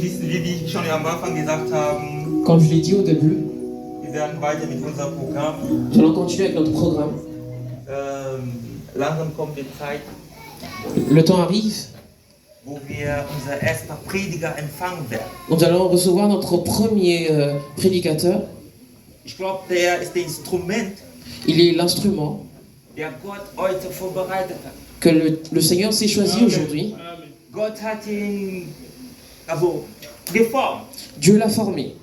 wie schon am Anfang gesagt haben, Comme je l'ai dit au début, wir werden weiter mit unserem Programm. nous allons continuer avec notre programme. Langsam kommt die Zeit, Le temps arrive, wo wir unser erster Prediger empfangen werden. nous allons recevoir notre premier prédicateur. Ich glaube, der ist das Instrument, Il est l'instrument der Gott heute vorbereitet hat. que le Seigneur s'est choisi aujourd'hui. Gott hat ihn geformt. Dieu l'a formé.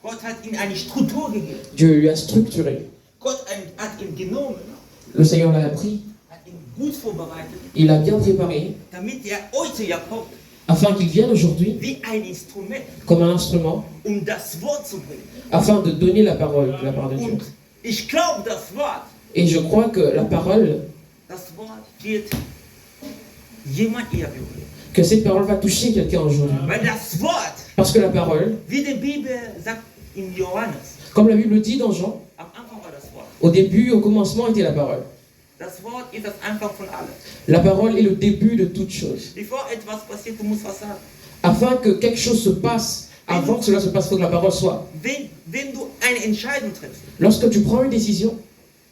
Gott hat ihm eine Struktur gegeben. Dieu lui a structuré. Gott hat ihn genommen, Le Seigneur l'a appris. hat ihn gut vorbereitet, Il l'a bien préparé damit er heute ja kommt, afin qu'il vienne aujourd'hui wie ein Instrument, comme un instrument das Wort zu bringen. afin de donner la parole de la part de Dieu. Und ich glaube, das Wort Et je crois que la parole, wird jemand hier berühren. que cette parole va toucher quelqu'un aujourd'hui. Weil das Wort, Parce que la parole, wie die Bibel sagt in Johannes, comme la Bible dit dans Jean, am Anfang war das Wort. au début, au commencement était la parole. Das Wort ist das Anfang von allem. La parole est le début de toute chose. Bevor etwas passiert, du musst was sagen. Afin que quelque chose se passe, avant que cela se passe, il faut que la parole soit. Wenn du eine Entscheidung triffst, Lorsque tu prends une décision,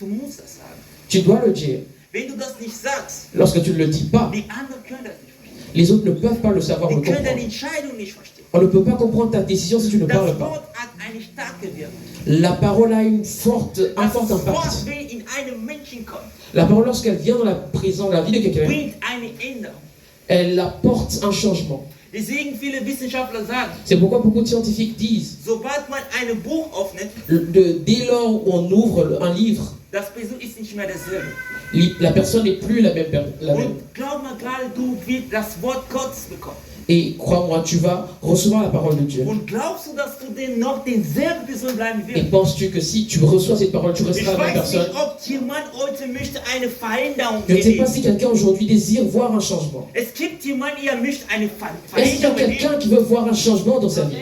du musst das sagen. tu dois le dire. Wenn du das nicht sagst, Lorsque tu ne le dis pas, die anderen können das nicht verstehen. les autres ne peuvent pas le savoir ou Die le können deine comprendre. Entscheidung nicht verstehen. On ne peut pas comprendre ta décision si tu ne Das parles pas. Wort hat eine starke Wirkung. La parole a un fort Das impact. Wort, wenn in einem Menschen kommt, La parole, lorsqu'elle vient dans la présence, la vie de quelqu'un, bringt eine Änderung. elle apporte un changement. Deswegen viele Wissenschaftler sagen, C'est pourquoi beaucoup de scientifiques disent, sobald man ein Buch öffnet, dès lors où on ouvre un livre, das Person ist nicht mehr dasselbe. la personne n'est plus la même. Und glaub mal gerade, du wirst das Wort Gottes bekommen. Et crois-moi, tu vas recevoir la parole de Dieu. Und glaubst du, dass du denn noch denselben Person bleiben Et wirst? penses-tu que si tu reçois cette parole, tu Ich resteras la même weiß nicht, personne? ob jemand heute möchte eine Veränderung Je ne sais pas erleben. si quelqu'un aujourd'hui désire voir un changement. Es gibt jemanden, der möchte eine Est-ce qu'il y a Veränderung erleben. quelqu'un qui veut voir un changement dans sa vie?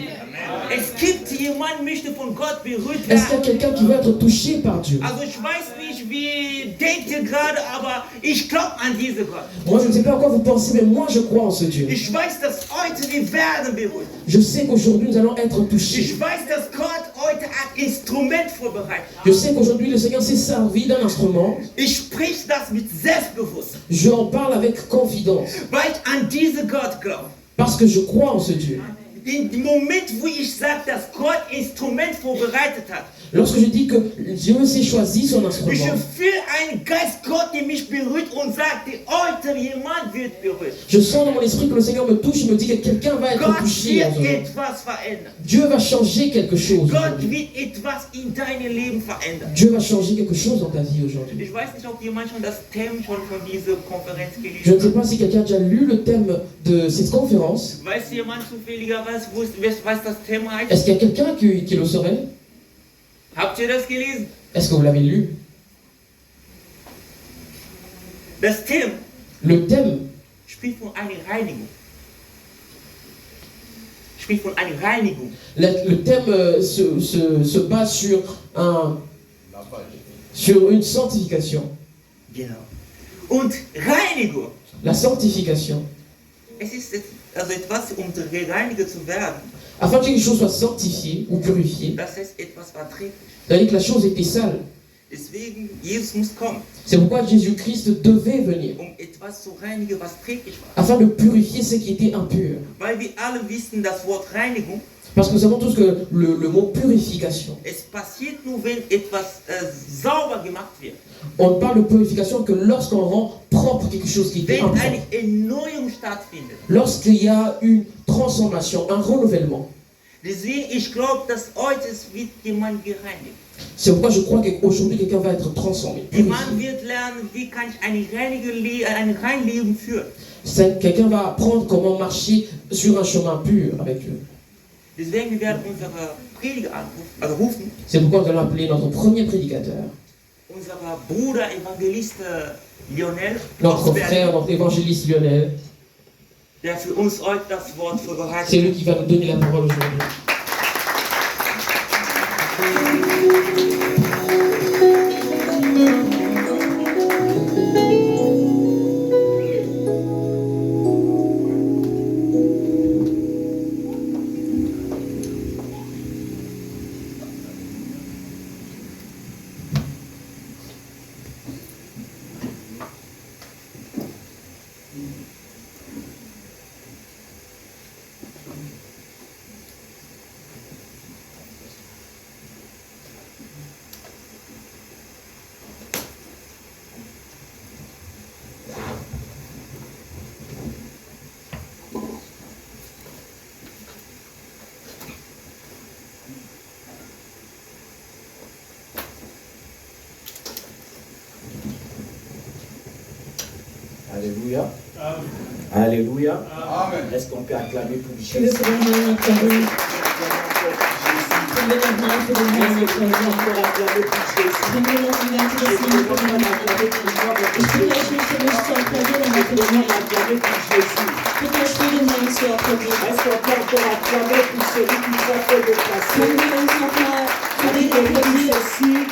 Es gibt jemanden, der möchte von Gott berührt Est-ce qu'il y a werden. quelqu'un qui veut être touché par Dieu? Also ich weiß nicht, wie denkt ihr gerade, aber ich glaube an diesen Gott. Moi, je ne sais pas à quoi vous pensez, mais moi, je crois en ce Dieu. Ich weiß, dass heute wir werden berührt. Je sais qu'aujourd'hui, nous allons être touchés. Ich weiß, dass Gott heute ein Instrument vorbereitet. Je sais qu'aujourd'hui, le Seigneur s'est servi d'un instrument. Ich sprich das mit Selbstbewusstsein, Je en parle avec confidence. weil ich an diesen Gott glaube. Parce que je crois en ce Dieu. In dem Moment, wo ich sage, dass Gott Instrument vorbereitet hat, Lorsque je dis que Dieu s'est choisi son ich instrument, fühle einen Geist Gott, der mich berührt und sagt, heute jemand wird berührt. je sens dans mon esprit que le Seigneur me touche et me dit que quelqu'un va être Gott touché. wird aujourd'hui. etwas verändern. Dieu va changer quelque chose. Gott aujourd'hui. wird etwas in deinem Leben verändern. Dieu va changer quelque chose dans ta vie aujourd'hui. Ich weiß nicht, ob jemand schon das Thema von dieser Konferenz Je ne gelesen sais hat. pas si quelqu'un a déjà lu le thème de cette conférence. Weiß jemand zufälligerweise, was das Thema heißt? Est-ce qu'il y a quelqu'un qui le saurait? Habt ihr das gelesen? Est-ce que vous l'avez lu? Das Thema Le thème spricht von einer Reinigung. Spricht von einer Reinigung. Le thème se base sur une sanctification. Genau. Und Reinigung, La sanctification. es ist also etwas, um gereinigt zu werden, Afin que quelque chose soit sanctifié ou purifié, das heißt etwas verträglich. c'est-à-dire que la chose était sale. Deswegen, Jesus muss kommen, C'est pourquoi Jésus-Christ devait venir, um etwas zu reinigen, was träglich war. afin de purifier ce qui était impur. Weil wir alle wissen, das Wort Reinigung, Parce que nous savons tous que le mot purification, es passiert nur, wenn etwas sauber gemacht wird. on parle de purification que lorsqu'on rend propre quelque chose qui était Wenn impropre. eine Erneuerung stattfindet. Lorsqu'il y a une transformation, un renouvellement. Deswegen, ich glaube, dass heute wird jemand gereinigt. C'est pourquoi je crois qu'aujourd'hui quelqu'un va être transformé. Jemand wird lernen, wie kann ich ein rein Leben führen. Quelqu'un va apprendre comment marcher sur un chemin pur avec Dieu. Deswegen, wir werden unsere Prediger rufen, C'est pourquoi nous allons appeler notre premier prédicateur, unser Bruder Evangelist Lionel, notre frère, notre évangéliste Lionel. der für uns heute das Wort C'est vorbereitet lui qui va nous donner la parole aujourd'hui. Alléluia. Alléluia. Est-ce qu'on peut acclamer pour Que wir Jésus? für den Herrn applaudieren. Können wir nochmal für den Herrn applaudieren. Encore acclamer pour Jésus. Können wir noch ein ganzes Lied für den Herrn applaudieren. Ich bitte euch nicht für mich zu applaudieren, aber für den Herrn. Acclamer pour Jésus. Ich bitte euch für den Herrn zu applaudieren. Est-ce qu'on peut encore acclamer pour celui qui nous a fait déplacer? Können wir uns nochmal für den applaudieren?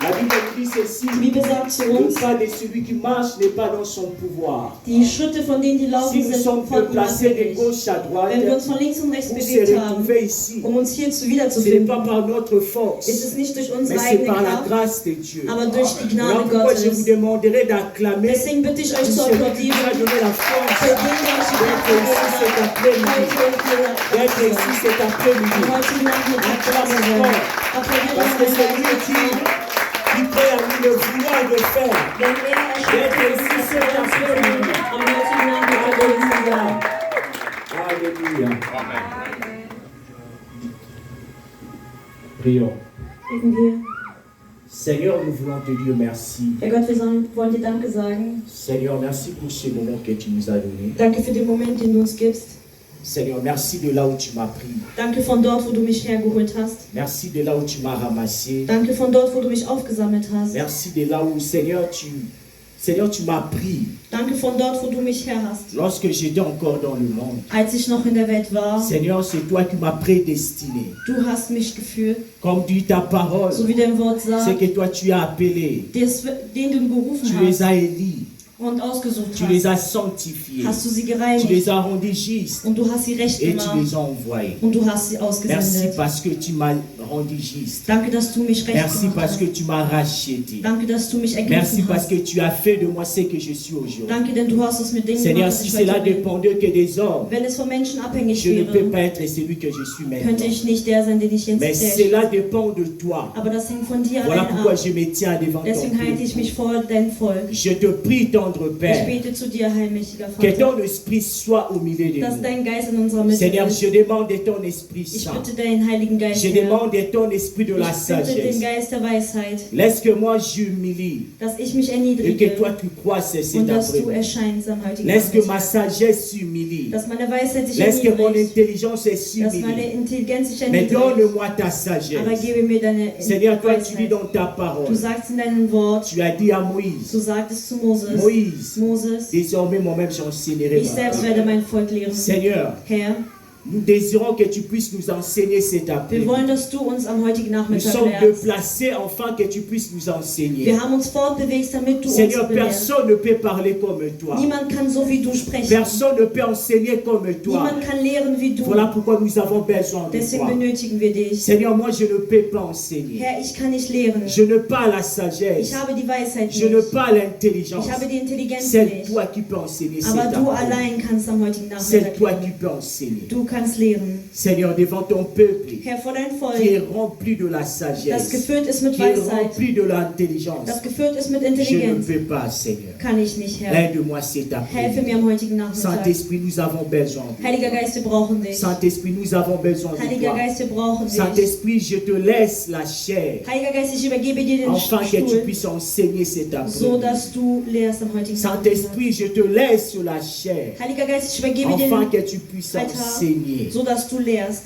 La Bible dit ceci, Die Bibel sagt zu le uns, pas de celui qui marche n'est pas dans son pouvoir. die Schritte von denen, die Si laufen, nous sind sommes von placés de unabhängig. gauche à droite, Wenn wir uns von links und rechts pour se bewegt haben, retrouver ici, um uns hierzu ce n'est wiederzufinden, pas par notre force, ist es nicht durch mais unsere c'est eigene par la Kraft, grâce de Dieu. aber durch die Voilà Gnade pourquoi je vous Gottes. demanderai d'acclamer Deswegen bitte ich euch zu celui qui applaudieren. nous a donné la force Für den, der euch die Kraft gegeben hat, d'être ici cet après-midi. heute Nachmittag da zu sein. Applaudiert Parce que euch c'est mal lui qui crée à nous le vouloir de faire. Denn er erschafft uns das Willen, am heutigen Nachmittag hier zu sein. Alléluia. Prions. Beten wir. Seigneur, nous voulons te dire merci. Herr Gott, wir wollen dir Danke sagen. Seigneur, merci pour ce moment que tu nous as donné. Danke für den Moment, den du uns gibst. Seigneur, merci de là où tu m'as pris. Danke von dort, wo du mich hergeholt hast. Merci de là où tu m'as ramassé. Danke von dort, wo du mich aufgesammelt hast. Merci de là où, Seigneur, tu m'as pris. Danke von dort, wo du mich her hast. Lorsque j'étais encore dans le monde. Als ich noch in der Welt war, Seigneur, c'est toi qui m'as prédestiné. du hast mich geführt, Comme dit ta parole, so wie dein Wort c'est sagt, que toi tu as appelé. den du gerufen Tu les hast as élis. und ausgesucht Tu les hast, as sanctifiés. hast du sie Tu gereinigt les as rendus justes. und du hast sie recht Et tu gemacht les as envoyés. und du hast sie Merci ausgesendet. parce que tu m'as rendu juste. Danke, dass du mich recht Merci gemacht parce que hast. tu m'as racheté. Danke, dass du mich Merci ergriffen parce hast. que tu as fait de moi ce que je suis aujourd'hui. Danke, denn du hast es mit Dingen Seigneur, gemacht, si was ich cela heute bin. dépendait que des hommes, Wenn es von Menschen abhängig je ne peux wäre, pas être celui que je suis könnte maintenant. ich nicht der sein, den ich jetzt Mais bin. cela dépend de toi. Aber das hängt von dir Voilà allein pourquoi ab. je me tiens devant ton Deswegen halte peuple. ich mich vor dein Volk. Je te prie, tendre Ich Père, bete zu dir, heilmächtiger que Vater, ton esprit soit au milieu de dass nous. dein Geist in unserer Mitte Seigneur, ist. je demande de ton Esprit Ich Saint. bitte deinen Heiligen Geist, Je Herr. demande de ton esprit de la Ich bitte den sagesse. Geist der Weisheit, Laisse que moi j'humilie dass ich mich et que erniedrige toi tu croisses cet und dass du après-midi. erscheinst am heutigen Laisse que ma Nachmittag. sagesse s'humilie. Dass meine Weisheit sich Laisse que mon erniedrigt, intelligence dass meine s'humilie. Intelligenz sich Mais erniedrigt. donne-moi ta Aber sagesse. gebe mir deine Seigneur, toi tu dis Weisheit. dans ta Du parole, sagst in deinem Wort, tu as dit à Moïse, du sagtest zu Moses, Moïse, Moses, désormais moi-même j'enseignerai ich ma selbst parole. werde mein Volk lehren. Seigneur, Herr, nous désirons que tu puisses nous enseigner cet wir après-midi. wollen, dass du uns am heutigen Nous Nachmittag sommes lehrst. déplacés afin que tu puisses nous enseigner. Wir haben uns fortbewegt, damit du uns Seigneur, belehrst. personne ne peut parler comme toi. Niemand kann so wie du sprechen. Personne ne peut enseigner comme toi. Niemand kann lehren wie du. Voilà pourquoi nous avons besoin de Deswegen toi. benötigen wir dich. Seigneur, moi je ne peux pas enseigner. Herr, ich kann nicht lehren. Je n'ai pas la sagesse. Ich habe die Weisheit Je n'ai nicht. pas l'intelligence. Ich habe die Intelligenz C'est nicht. toi qui peux enseigner cet Aber du après-midi. allein kannst am heutigen C'est Nachmittag toi qui lehren. peux enseigner. Du kannst lehren. Seigneur, devant ton peuple Herr, vor dein qui est Volk, rempli de la das sagesse, gefüllt ist mit qui est Weisheit, rempli de l'intelligence, das gefüllt ist mit je ne Intelligenz, peux pas, Seigneur. kann ich nicht, Herr. Aide-moi cet Helfe après-midi. mir am heutigen Nachmittag. Saint-Esprit, nous avons besoin de toi. Heiliger Geist, wir brauchen dich. Saint-Esprit, nous avons besoin de Heiliger toi. Geist, wir brauchen dich. Saint-Esprit, je te laisse la chair, Heiliger Geist, ich übergebe dir den afin que tu Stuhl, puisses enseigner cet so après-midi. dass du lehrst am heutigen Nachmittag. Saint-Esprit, je te laisse sur la chair, Heiliger Geist, ich übergebe dir afin den que tu puisses Altar, enseigner, so dass du lehrst,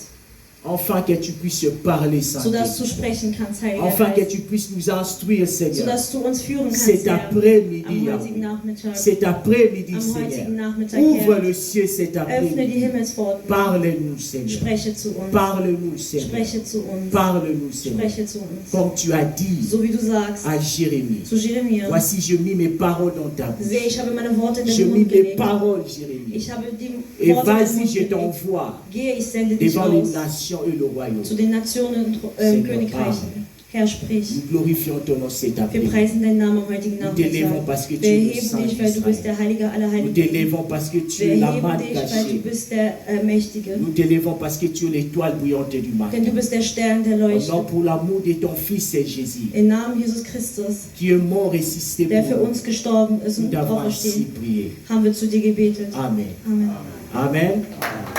afin que tu puisses parler, so dass du Saint-Esprit, sprechen kannst, Heiliger afin que Geist, tu puisses nous instruire, so Seigneur. dass du uns führen kannst, Cet Herr, après-midi, am heutigen Yahweh. Nachmittag. Cet après-midi, Am heutigen Seigneur. Nachmittag, Ouvre Herr, le ciel cet öffne die après-midi. Himmelspforten, Parle-nous, Seigneur. spreche zu uns, Parle-nous, Seigneur. spreche zu uns, Parle-nous, Seigneur. spreche zu uns, Comme tu as dit so wie du sagst, à Jérémie. zu Jeremia. Voici, je mis mes paroles dans ta bouche. Sehe, ich habe meine Worte in Je den mis Mund mes gelegt. paroles, Jérémie. Ich habe die Et Worte in den vas-y, Mund je gelegt. t'envoie Gehe, ich sende dich devant les aus nations et le royaume. zu den Nationen und Seigneur, Königreichen. Herr, sprich. Nous glorifions ton nom cet Wir après-midi. preisen deinen Namen am heutigen Nous t'élèvons Nachmittag. parce que tu Wir es le erheben Saint dich, weil du bist d'Israël. der Heilige aller Nous Heiligen. t'élèvons parce que tu Wir es la erheben manne dich, weil du cachée. bist der Mächtige. Nous t'élèvons parce que tu es l'étoile brillante du matin. Denn du bist der Stern, der Au nom leuchtet. pour l'amour de ton Fils Jésus, Im Namen Jesus Christus, qui est mort et ressuscité der für pour nous. uns gestorben ist Nous und t'avons ainsi auferstehen, prié. haben wir zu dir gebetet. Amen. Amen. Amen.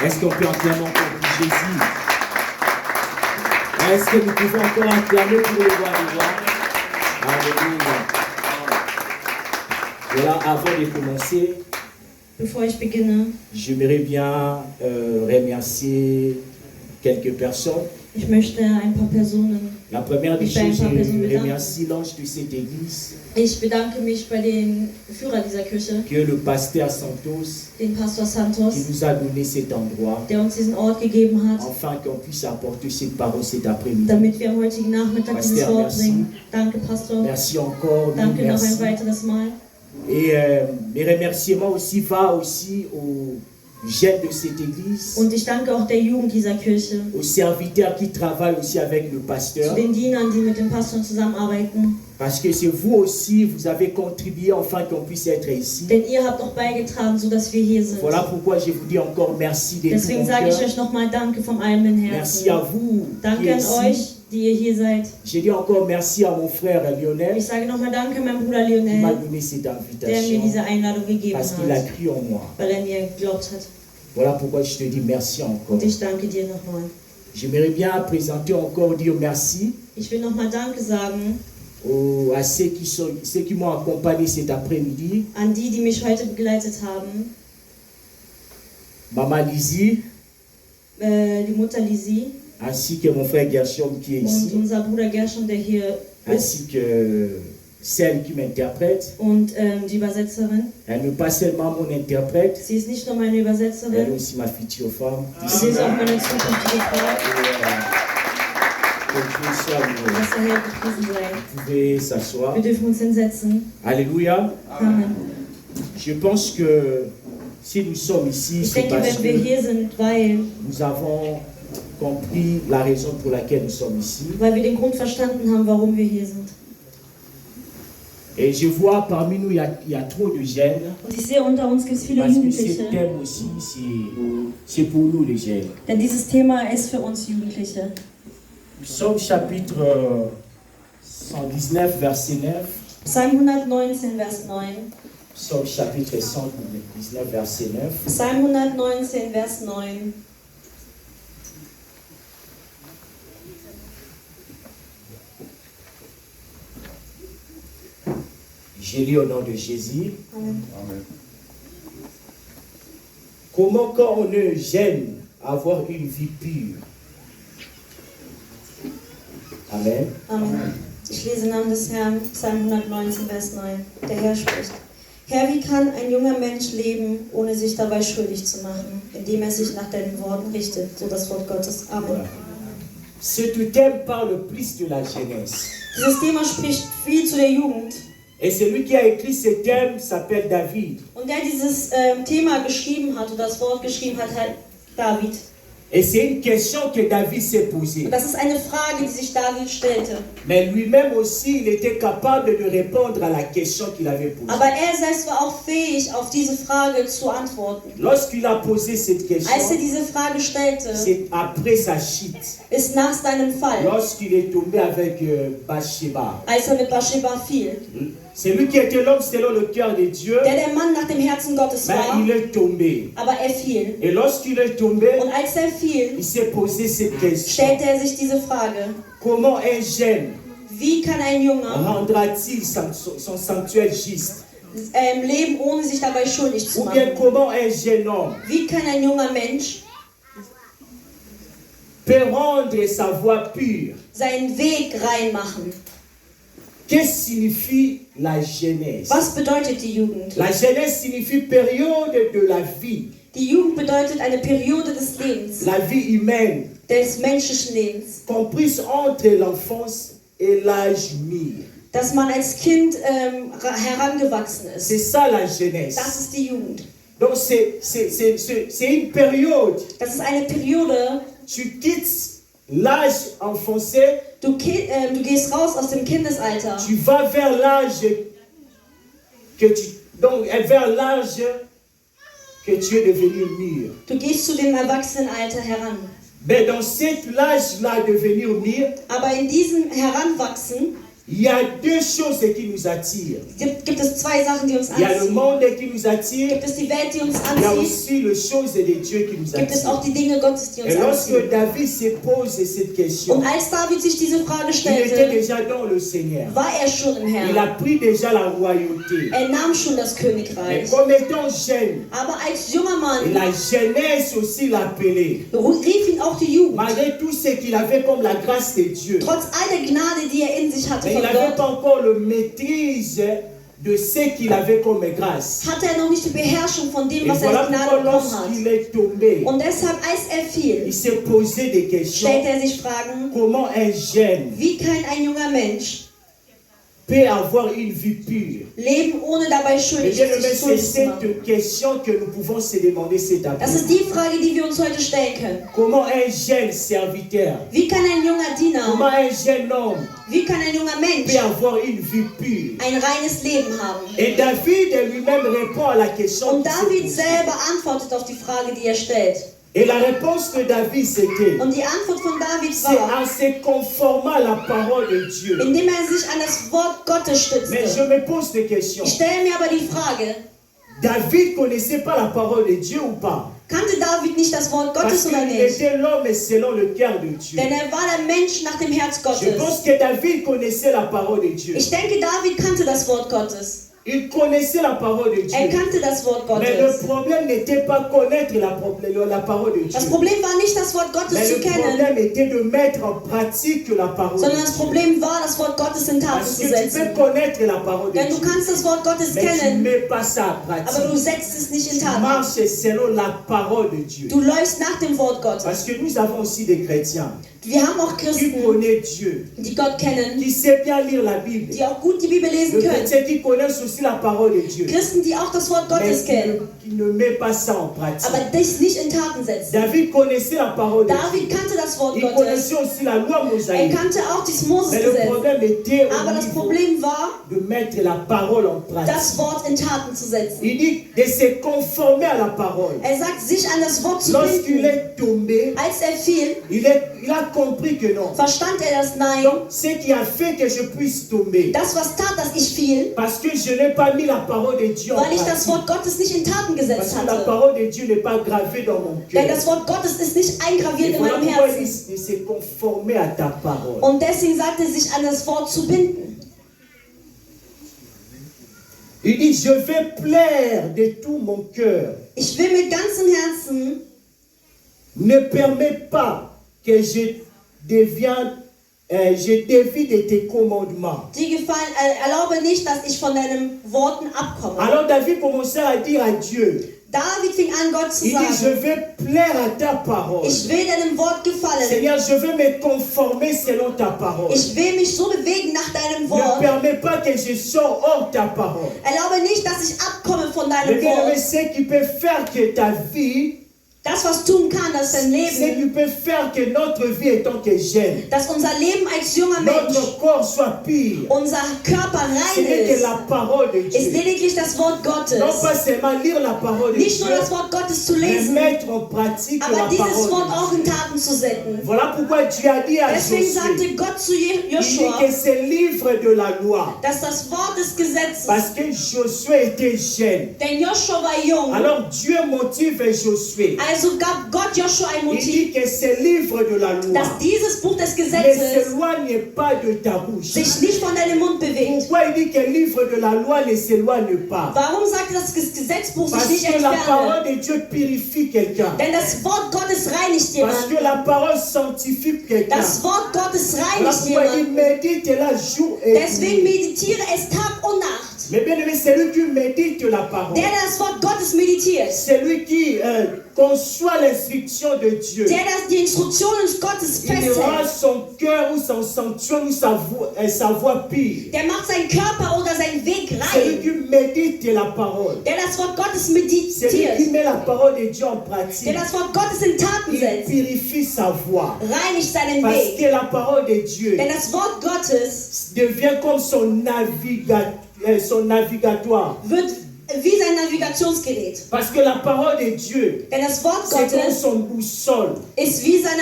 Est-ce qu'on peut acclamer encore pour Jésus? Est-ce que nous pouvons encore acclamer pour le roi des rois? Alléluia. Voilà, avant de commencer, Bevor ich beginne, j'aimerais bien remercier quelques personnes. ich möchte ein paar Personen. La première des Ich bei ein choses, paar Personen je bedanken. remercie l'ange de cette église, Ich bedanke mich bei dem Führer dieser Kirche, qui est le pasteur Santos, den Pastor qui Santos, nous a donné cet endroit, der uns diesen Ort gegeben hat, afin qu'on puisse apporter cette parole cet après-midi. damit wir am heutigen Nachmittag dieses Pastor, Wort merci. bringen. Danke, Pastor. Merci encore, nous, Danke noch ein merci. weiteres Mal. Et mes remerciements aussi vont aussi aux jeunes de cette église, Und ich danke auch der Jugend dieser Kirche, aux serviteurs qui travaillent aussi avec le zu pasteur, den Dienern, die mit dem Pastor zusammenarbeiten. parce que c'est vous aussi, vous avez contribué afin qu'on puisse être ici. Denn ihr habt auch beigetragen, sodass wir hier sind. Voilà pourquoi je vous dis encore merci de tout Deswegen mon sage ich cœur. euch nochmal Danke vom allem Merci à Herzen. vous qui Danke êtes an ici. euch, die ihr hier seid. Je dis encore merci à mon frère Lionel Ich sage nochmal Danke meinem Bruder qui m'a Lionel, donné cette der mir invitation diese Einladung gegeben parce qu'il a hat, cru en moi. weil er mir geglaubt hat. Voilà pourquoi je te dis merci encore. Und ich danke dir nochmal. J'aimerais bien présenter encore, dire merci Ich will nochmal Danke sagen à ceux qui m'ont accompagné cet après-midi. an die mich heute begleitet haben. Maman Lizzie, Die Mutter Lisi ainsi que mon frère Gershom qui est und ici, unser Bruder Gershon, der hier ist, ainsi que celle qui m'interprète. und die Übersetzerin. Elle n'est pas seulement mon interprète, Sie ist nicht nur meine elle est Übersetzerin, aussi ma future femme. sie ist auch meine zukünftige Frau. Que Dieu soit loué. Dass der Herr gepriesen sei. Vous pouvez s'asseoir. Wir dürfen uns hinsetzen. Alléluia. Amen. Je pense que si nous sommes ici, Ich c'est denke, parce wenn wir que hier sind, weil nous avons compris la raison pour laquelle nous sommes ici. wir den Grund verstanden haben, warum wir hier sind. Et je vois parmi nous, il y a trop de jeunes. Und ich sehe, unter uns gibt es viele Parce que ce Jugendliche. thème aussi, c'est pour nous les jeunes. Denn dieses Thema ist für uns Jugendliche. Psaume chapitre 119, verset 9. Psalm 119, Vers 9. Psaume chapitre 119, verset 9. Psalm 119, Vers 9. Je lis au nom de Jésus. Amen. Comment quand on est jeune, avoir une vie pure? Amen. Amen. Ich lese im Namen des Herrn, Psalm 119, Vers 9. Der Herr spricht: Herr, wie kann ein junger Mensch leben, ohne sich dabei schuldig zu machen, indem er sich nach deinen Worten richtet, so das Wort Gottes. Amen. Ce thème parle plus de la jeunesse. Dieses Thema spricht viel zu der Jugend. Et celui qui a écrit ce thème s'appelle David. Und der dieses Thema geschrieben hat, oder das Wort geschrieben hat, halt David. Et c'est une question que David s'est posée. Und das ist eine Frage, die sich David stellte. Mais lui-même aussi, il était capable de répondre à la question qu'il avait posée. Aber er selbst war auch fähig, auf diese Frage zu antworten. Lorsqu'il a posé cette Als er question, diese Frage stellte, c'est après sa chute. ist nach seinem Fall, Lorsqu'il est tombé avec Bathsheba. als er mit Bathsheba fiel. C'est lui qui était l'homme selon le cœur de Dieu, Der Mann nach dem Herzen Gottes mais war, il est tombé. aber er fiel. Et lorsqu'il est tombé, Und als er fiel, il s'est posé cette question. stellte er sich diese Frage: Comment un jeune Wie kann ein Junger rendra-t-il son sanctuaire juste? leben, ohne sich dabei schuldig zu Ou bien machen? comment un jeune homme Wie kann ein junger Mensch peut rendre sa voie pure? seinen Weg reinmachen? Qu'est-ce que signifie la jeunesse? Was bedeutet die Jugend? La jeunesse signifie période de la vie, Die Jugend bedeutet eine Periode des Lebens, la vie humaine, des menschlichen Lebens, comprise entre l'enfance et l'âge mûr. dass man als Kind herangewachsen ist. C'est ça la jeunesse. Das ist die Jugend. Donc c'est une période. Das ist eine Periode, Tu quittes l'âge enfoncé, du gehst raus aus dem Kindesalter. tu vas vers l'âge vers l'âge que tu es devenu mûr. Du gehst zu dem Erwachsenenalter heran. Mais dans cet âge-là, devenir mûr, Aber in diesem Heranwachsen Il y a deux choses qui nous attirent. Gibt es zwei Sachen, die uns Il y a le anziehen. monde qui nous attire. Gibt es die Welt, die uns Il y a anzieht. aussi les choses de Dieu qui nous Gibt es attirent. auch die Dinge Gottes, die uns Et lorsque anziehen. David se pose cette question, Und als David sich diese Frage il était stellte, déjà dans le Seigneur. war er schon im Il Herrn. a pris déjà la royauté. Er nahm schon das Mais Königreich. comme étant jeune, Aber als junger et Mann la jeunesse aussi l'appelait. rief ihn auch die Jugend. Malgré tout ce qu'il avait comme la grâce de Dieu. Trotz all der Gnade, die er in sich hatte Mais il von n'avait Gott, pas encore le maîtrise de ce qu'il avait comme grâce. hatte er noch nicht die Beherrschung von dem, Et was er voilà als Gnade pourquoi bekommen hat. lorsqu'il est tombé, Und deshalb, als er fiel, il s'est posé des questions. stellte er sich Fragen, Comment un jeune wie kann ein junger Mensch peut avoir une vie pure? leben, ohne dabei Et schuldig bien aimé, sich c'est schuldig zu machen? cette question que nous pouvons se demander cet Das après. ist die Frage, die wir uns heute stellen können. Comment un jeune serviteur, Wie kann ein junger comment Diener, un jeune homme wie kann ein junger Mensch peut avoir une vie pure? ein reines Leben haben? Et David lui-même répond à la question. Und qui s'est David posée. selber antwortet auf die Frage, die er stellt. Et la réponse de David c'était, Und die Antwort von David c'est war, en se conformant à la parole de Dieu. indem er sich an das Wort Gottes Mais je stützte. me pose des questions. Ich stelle mir aber die Frage, David connaissait pas la parole de Dieu ou pas? kannte David nicht das Wort Parce Gottes oder qu'il nicht? était l'homme selon le cœur de Dieu. Denn er war der Mensch nach dem Herz Je pense Gottes. que David connaissait la parole de Dieu. Ich denke, David kannte das Wort Gottes. Il connaissait la parole de Er Dieu. kannte das Wort Mais le Gottes. problème n'était pas connaître la parole de Das Dieu. Problem war nicht, das Wort Gottes Mais zu le kennen, problème était de mettre en pratique la parole de sondern das Dieu. Problem war, das Wort Gottes in Taten Parce zu que tu setzen. peux connaître la parole de Denn du Dieu, kannst das Wort Gottes mais tu ne kennen, mets pas ça en aber pratique. du setzt es nicht in Tu Taten. marches selon la parole de Dieu. Du läufst nach dem Wort Parce Gottes. que nous avons aussi des chrétiens Wir haben auch qui Christen, connaissent Dieu, die Gott kennen, qui savent bien lire la Bible. die auch gut die Bibel lesen Le können. chrétien qui connaissent aussi la parole de Dieu, Christen, die auch das Wort mais Gottes kennen, qui ne met pas ça en pratique. aber das nicht in Taten setzen. David connaissait la parole de David Dieu. kannte das Wort Il Gottes. connaissait aussi la loi Er mosaïque. kannte auch das Mais le Moses-Gesetz. problème était Aber au das niveau Problem war, de mettre la parole en pratique. das Wort in Taten zu setzen. Il dit de se conformer à la parole. Er sagt, sich an das Wort zu Lorsqu'il binden. est tombé, Als er fiel, il a compris que non. verstand er das Nein. Donc, ce qui a fait que je puisse tomber, Das, was tat, dass ich fiel, parce que je n'ai pas mis la parole de Dieu en weil ich das pratique. Wort Gottes nicht in Taten Parce gesetzt que la hatte. parole de Dieu n'est pas gravée dans mon Denn cœur. das Wort Gottes ist nicht eingraviert Et in voilà meinem pourquoi il Herzen. dit de se conformer à ta parole. Und deswegen sagt er, sich an das Wort zu binden. Il dit, je vais plaire de tout mon cœur. Ich will mit ganzem Herzen, Ne permets pas que je dévie de tes commandements. dir gefallen, erlaube nicht, dass ich von deinen Worten abkomme. Alors David commençait à dire à Dieu, David fing an, Gott zu il dit, je sagen, vais plaire à ta parole. ich will deinem Wort gefallen. Seigneur, je veux me conformer selon ta parole. Ich will mich so bewegen nach deinem Ne Wort. permets pas que je sorte hors ta parole. Erlaube nicht, dass ich abkomme von Mais deinem bien aimé, Wort. ce qui peut faire que ta vie, Das, was tun kann, dass dein ce Leben, qui peut faire que notre vie en tant que jeune, dass unser Leben als junger Mensch, notre corps soit pire, unser Körper ce rein n'est que ist, la parole de ist Dieu. lediglich das Wort Gottes. Non pas seulement lire la parole de Nicht Dieu, nur das Wort Gottes zu mais lesen, mettre en pratique aber la dieses parole Wort de auch Dieu. in Taten zu setzen. Voilà pourquoi Dieu a dit à Deswegen Josué, sagte Gott zu il dit Joshua, que ce livre de la loi, dass das Wort des Gesetzes, parce que Josué était jeune. denn Joshua war jung, Alors Dieu motive Josué. also gab Gott Joshua ein Il Motiv, dit que ce livre de la loi dass dieses Buch des ne Gesetzes s'éloigne pas de ta bouche. sich nicht von deinem Mund bewegt. Pourquoi il dit que le livre de la loi ne s'éloigne pas? Warum sagt das Gesetzbuch Parce sich nicht que la entfernen? parole de Dieu purifie quelqu'un. Denn das Wort Gottes reinigt Parce que jemanden. la parole sanctifie quelqu'un. Das Wort Gottes Voilà reinigt pourquoi il jemanden. médite là jour et Deswegen nuit. meditiere es Tag und Nacht. Mais bien aimé, c'est lui qui médite la parole. Der das Wort Gottes meditiert, C'est lui qui conçoit l'instruction de Dieu. der das die Instruktionen Gottes Il rend festhält, son cœur ou son sanctuaire ou sa voix pure. der macht seinen Körper oder seinen Weg C'est lui rein, qui médite la parole. der das Wort Gottes C'est lui qui meditiert, met la parole de Dieu en der pratique. das Wort Gottes in Taten Il setzt, purifie sa voix. reinigt seinen Parce Weg. que la parole de Dieu Denn das Wort Gottes devient comme son navigatoire. wird wie sein Navigationsgerät. Parce que la parole de Dieu, Denn das Wort c'est comme Gottes son boussole. ist wie sein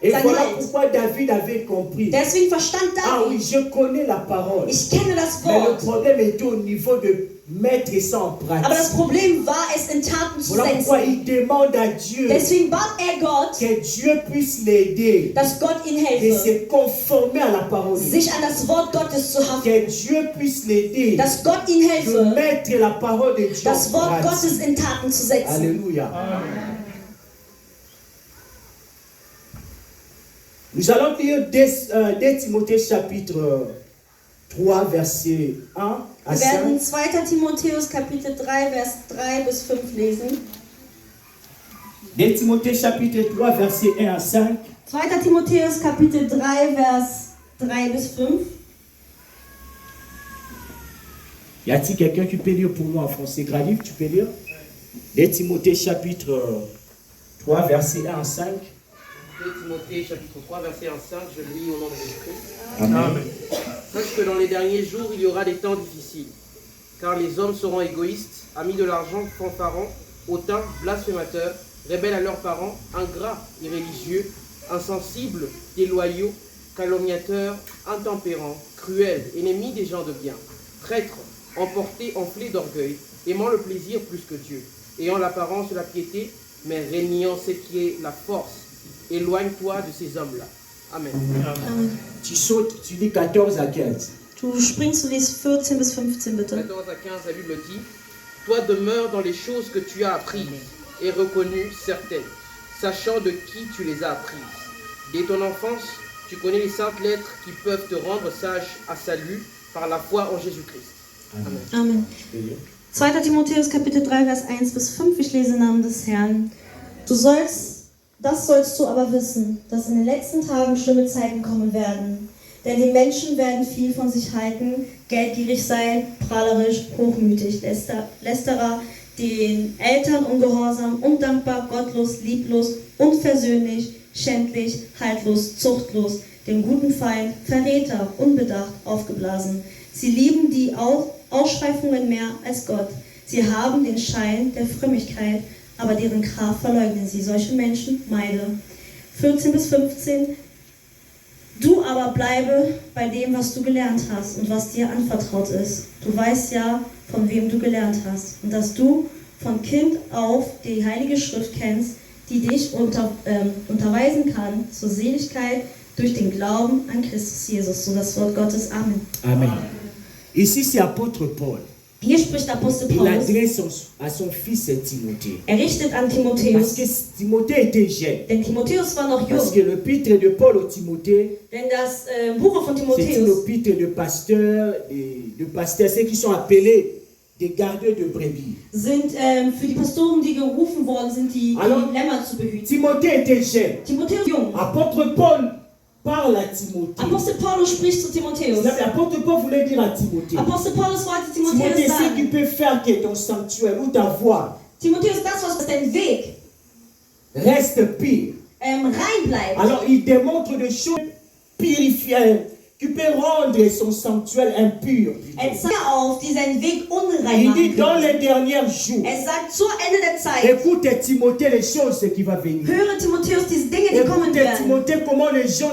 Et Halt. voilà pourquoi David avait compris. Deswegen verstand Ah oui, David, je connais la parole. ich kenne das Mais le Wort. problème était au niveau de mettre ça en Aber das pratique. Problem war, es in Taten zu Voilà pourquoi setzen. il demande à Dieu Deswegen bat Gott, que Dieu puisse l'aider dass Gott ihm de helfe, se conformer à la parole de Dieu. sich an das Wort Gottes zu haften. Que Dieu puisse l'aider Dass Gott ihm de helfe, mettre la parole de Dieu das en Wort pratique. Gottes in Taten zu setzen. Alléluia. Nous allons lire 2 Timothée chapitre 3, verset 1 à Wir werden 5. 2. Timotheus Kapitel 3, Vers 3 bis 5 lesen. 2 Timothée chapitre 3, verset 1 à 5. 2. Timotheus Kapitel 3, Vers 3 bis 5. Y a-t-il quelqu'un qui peut lire pour moi en français? Gradif, tu peux lire? 2 Timothée chapitre 3, verset 1 à 5. 2 Timothée chapitre 3 verset 1-5, je le lis au nom de Jésus-Christ. Amen. Sache que dans les derniers jours, il y aura des temps difficiles, car les hommes seront égoïstes, amis de l'argent, fanfarons, hautains, blasphémateurs, rebelles à leurs parents, ingrats, irréligieux, insensibles, déloyaux, calomniateurs, intempérants, cruels, ennemis des gens de bien, traîtres, emportés, enflés d'orgueil, aimant le plaisir plus que Dieu, ayant l'apparence de la piété, mais régnant ce qui est la force. Éloigne-toi de ces hommes-là. Amen. Tu sautes, tu dis 14 à 15. Du springst, du liest 14 bis 15 bitte. 14 à 15, la Bible dit: Toi demeure dans les choses que tu as apprises et reconnues certaines, sachant de qui tu les as apprises. Dès ton enfance, tu connais les saintes lettres qui peuvent te rendre sage à salut par la foi en Jésus-Christ. Amen. Amen. 2. Timotheus Kapitel 3, Vers 1 bis 5. Ich lese im Namen des Herrn. Das sollst du aber wissen, dass in den letzten Tagen schlimme Zeiten kommen werden. Denn die Menschen werden viel von sich halten, geldgierig sein, prahlerisch, hochmütig, Lästerer, den Eltern ungehorsam, undankbar, gottlos, lieblos, unversöhnlich, schändlich, haltlos, zuchtlos, dem guten Feind, Verräter, unbedacht, aufgeblasen. Sie lieben die Ausschweifungen mehr als Gott. Sie haben den Schein der Frömmigkeit, aber deren Kraft verleugnen sie. Solche Menschen meide. 14 bis 15. Du aber bleibe bei dem, was du gelernt hast und was dir anvertraut ist. Du weißt ja, von wem du gelernt hast. Und dass du von Kind auf die Heilige Schrift kennst, die dich unterweisen kann zur Seligkeit durch den Glauben an Christus Jesus. So das Wort Gottes. Amen. Amen. Ici, c'est apôtre Paul. Hier spricht Apostel Il Paulus. adresse à son fils Timothée. Er richtet an Parce Timotheus. que Timothée était jeune. Denn Timotheus war noch Parce jung. que l'épître de Paul au Timothée, Denn das Buch von c'est une Timotheus, épître de pasteurs, ceux qui sont appelés des gardeurs de brebis. sind für die Pastoren, die gerufen worden sind, die Alors, Lämmer zu behüten. Timothée était jeune. Timotheus jung. Apôtre Paul parle à Timothée. Apostel Paulus spricht zu Timotheus. L'apôtre Paul voulait dire à Timothée: Apostel Paulus wollte Timothée, Timotheus ce qui sagen, peut faire que ton sanctuaire ou ta voix Timotheus, das, was dein Weg reste pire. rein bleibt. Alors il démontre des choses purifiées qui peuvent rendre son sanctuaire impur. Zeigt auf, die seinen Weg unrein Il dit machen dans können. les derniers jours, Sagt zur Ende der Zeit, écoute Timothée les choses qui vont venir. höre Timotheus diese Dinge, die kommen Écoute werden. Timothée comment les gens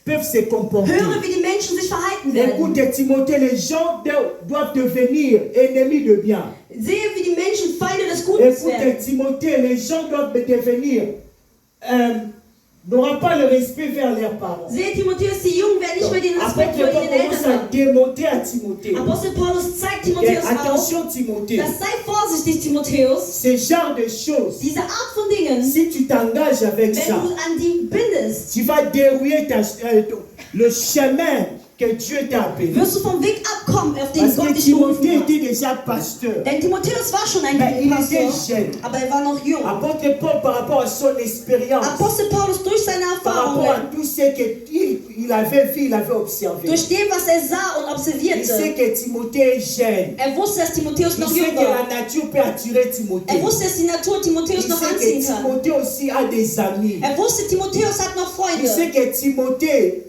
peuvent se comporter. Höre, wie die Menschen sich verhalten werden. Écoute Timothée, les gens doivent devenir ennemis de bien. Sehe, wie die Menschen Feinde des Guten werden. Écoute Timothée, les gens doivent devenir, n'auront pas le respect vers leurs parents. Sehe, Timotheus, die Jungen werden nicht mehr den Respekt Apôtre vor Paul ihren commence Eltern à haben. démontrer à Timothée. Apostel Paulus zeigt Et Timotheus auf, attention Timothée, dass sei vorsichtig, Timotheus, ce genre de choses, diese Art von Dingen, si tu t'engages avec wenn ça, du an die bindest, tu vas dérouiller le chemin que Dieu t'a appelé. wirst du vom Weg abkommen, auf den Parce Gott que dich berufen Timothée hat. était déjà pasteur. Denn Timotheus war schon ein Mais il était Pastor, jeune. aber er war noch jung. Apôtre Paul, par rapport à son expérience, Apostel Paulus durch seine par rapport à Erfahrungen, tout ce qu'il avait vu, il avait observé, durch dem, was er sah und il sait observierte, que Timothée est jeune. er wusste, dass Timotheus Il noch sait jung que war. la nature peut attirer Timothée. Er wusste, dass die Natur Il Timotheus noch sait anziehen que kann. Timothée aussi a des amis. Er wusste, Timotheus hat noch Il sait Freunde. que Timothée,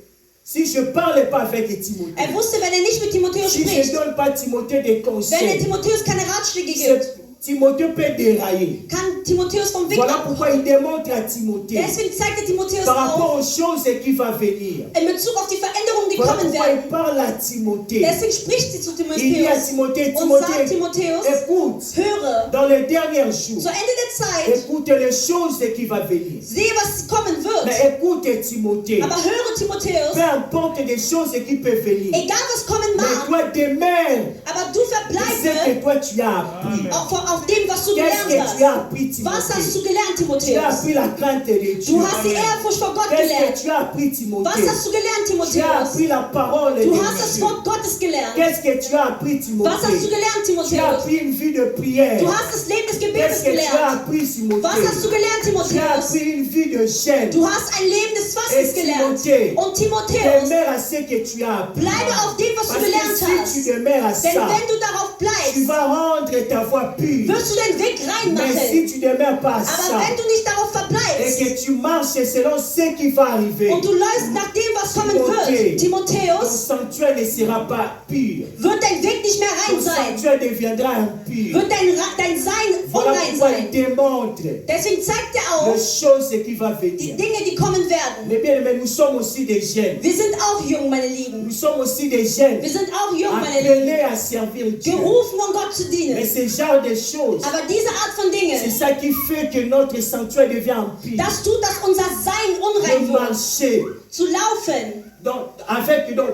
Si je ne parle pas avec Timothée, Er wusste, wenn er nicht mit Timotheus si je ne spricht, donne pas Timothée des wenn er conseils, Timotheus keine Ratschläge gibt, Timothée peut dérailler. kann Timotheus vom Weg Voilà pourquoi il abkommen. démontre à Timothée Deswegen zeigt er Timotheus par rapport auf, aux choses qui vont venir. in Bezug auf die Veränderungen, die Voilà kommen pourquoi werden. il parle à Timothée. Deswegen spricht sie zu Il dit à Timotheus Timothée, und sagt Timothée, Timotheus, écoute, höre, dans les derniers jours, zu Ende der Zeit, écoute les choses qui vont venir. sehe, was kommen wird. Mais écoute Timothée, Aber höre Timotheus, peu importe des choses qui peuvent venir. egal was kommen Mais mag, toi demeure aber du c'est ce verbleibe que toi tu as appris. auf dem, was du Qu'est-ce gelernt que tu as hast. appris, Was hast du Timothée? gelernt, Tu as Timotheus? appris la crainte de Dieu. Du hast die Ehrfurcht vor Gott Qu'est-ce gelernt. que tu as appris, Timothée? Was hast du gelernt, Tu as Timotheus? appris la parole de Du hast das Dieu. Wort Gottes gelernt. Qu'est-ce que tu as appris, Was hast du Timothée? gelernt, Tu as Timotheus? appris une vie de prière. Du hast das Leben des Gebetes Qu'est-ce que tu as gelernt. appris, Timothée? Was hast du gelernt, Tu as Timotheus? appris une vie de jeûne. Du hast ein Leben des Fastens Et gelernt. Timothée, Und Timotheus, demeure à ce que tu as appris. bleibe auf dem, was du Parce gelernt que si tu hast. demeures à Denn ça, wenn du darauf tu bleibst, vas rendre ta voix pure. wirst du den Weg Mais reinmachen. si tu ne demeures pas à Aber ça, wenn du nicht darauf et verbleibst que tu marches selon ce qui va arriver, und du läufst nach dem, was kommen wird, ton Timotheus, sanctuaire ne sera pas pur. wird dein Weg nicht mehr Ton rein sein. sanctuaire deviendra impur. Wird dein Sein Voilà unrein pourquoi sein. il démontre Deswegen zeigt er les auf choses qui vont die venir. Dinge, die kommen werden. Mais bien, mais nous sommes aussi des jeunes. Wir sind auch jung, meine Lieben. Nous sommes aussi des jeunes Wir sind auch jung, meine Lieben. appelés à servir Dieu. Gerufen, um Gott zu Mais dienen. ce genre de choses, Aber diese Art von c'est Dingen, ça qui fait que notre sanctuaire devient impur. das tut, dass unser Sein De unrein wird. marcher, Zu laufen.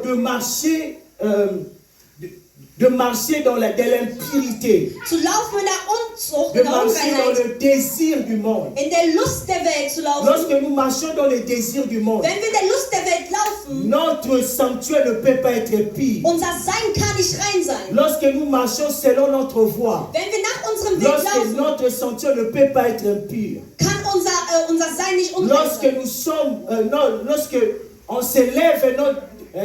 de marcher, de marcher dans l'impurité, Zu laufen in der Unzucht, de in der marcher dans Unreinheit. le désir du monde. In der Lust der Welt zu laufen. Lorsque nous marchons dans le désir du monde, Wenn wir in der Lust der Welt laufen, notre sanctuaire ne peut pas être pur. unser Sein kann nicht rein sein. Lorsque nous marchons selon notre voie, Wenn wir nach unserem Weg lorsque laufen, notre sanctuaire ne peut pas être impur, kann unser Sein nicht unrein lorsque sein. nous sommes, lorsque on s'élève,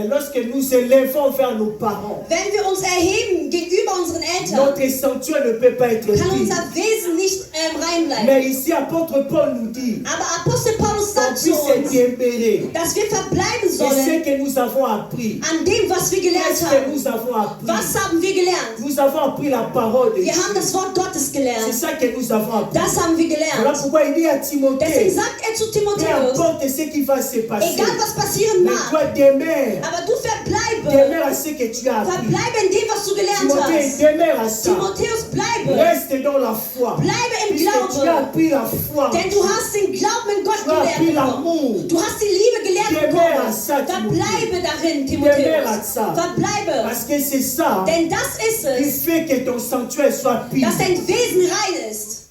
lorsque nous élevons vers nos parents, Wenn wir uns erheben gegenüber unseren Eltern, notre sanctuaire ne peut pas être kann pur. unser Wesen nicht rein bleiben. Mais ici, apôtre Paul nous dit Aber Apostel Paulus qu'on sagt zu puisse uns, demeurer. dass wir verbleiben Et ce sollen que nous avons appris, an dem, was wir gelernt qu'est-ce que haben. nous avons appris? Was haben wir gelernt? Nous avons appris la parole de Wir haben Dieu. das Wort Gottes C'est gelernt. ça que nous avons appris. Das haben wir Voilà gelernt. pourquoi il dit à Deswegen Timothée, sagt er zu peu Timotheus, importe ce qui va se passer, egal was passieren mais mag, toi demeure, aber du verbleibe. demeure à ce que tu as appris. Verbleibe in dem, was du gelernt Timothée, hast. demeure à ça. Timotheus, bleibe. Reste dans la foi. Bleibe im Puisque tu as Glauben. appris la foi. Denn du hast den Glauben in Gott Tu as appris gelernt bekommen. l'amour. Du hast die Liebe gelernt Demeure à bekommen. ça, Verbleibe darin, Demeure à Timotheus. ça. Verbleibe. Parce que c'est ça Denn das ist qui es, fait que ton sanctuaire soit pur. dass dein Wesen rein ist.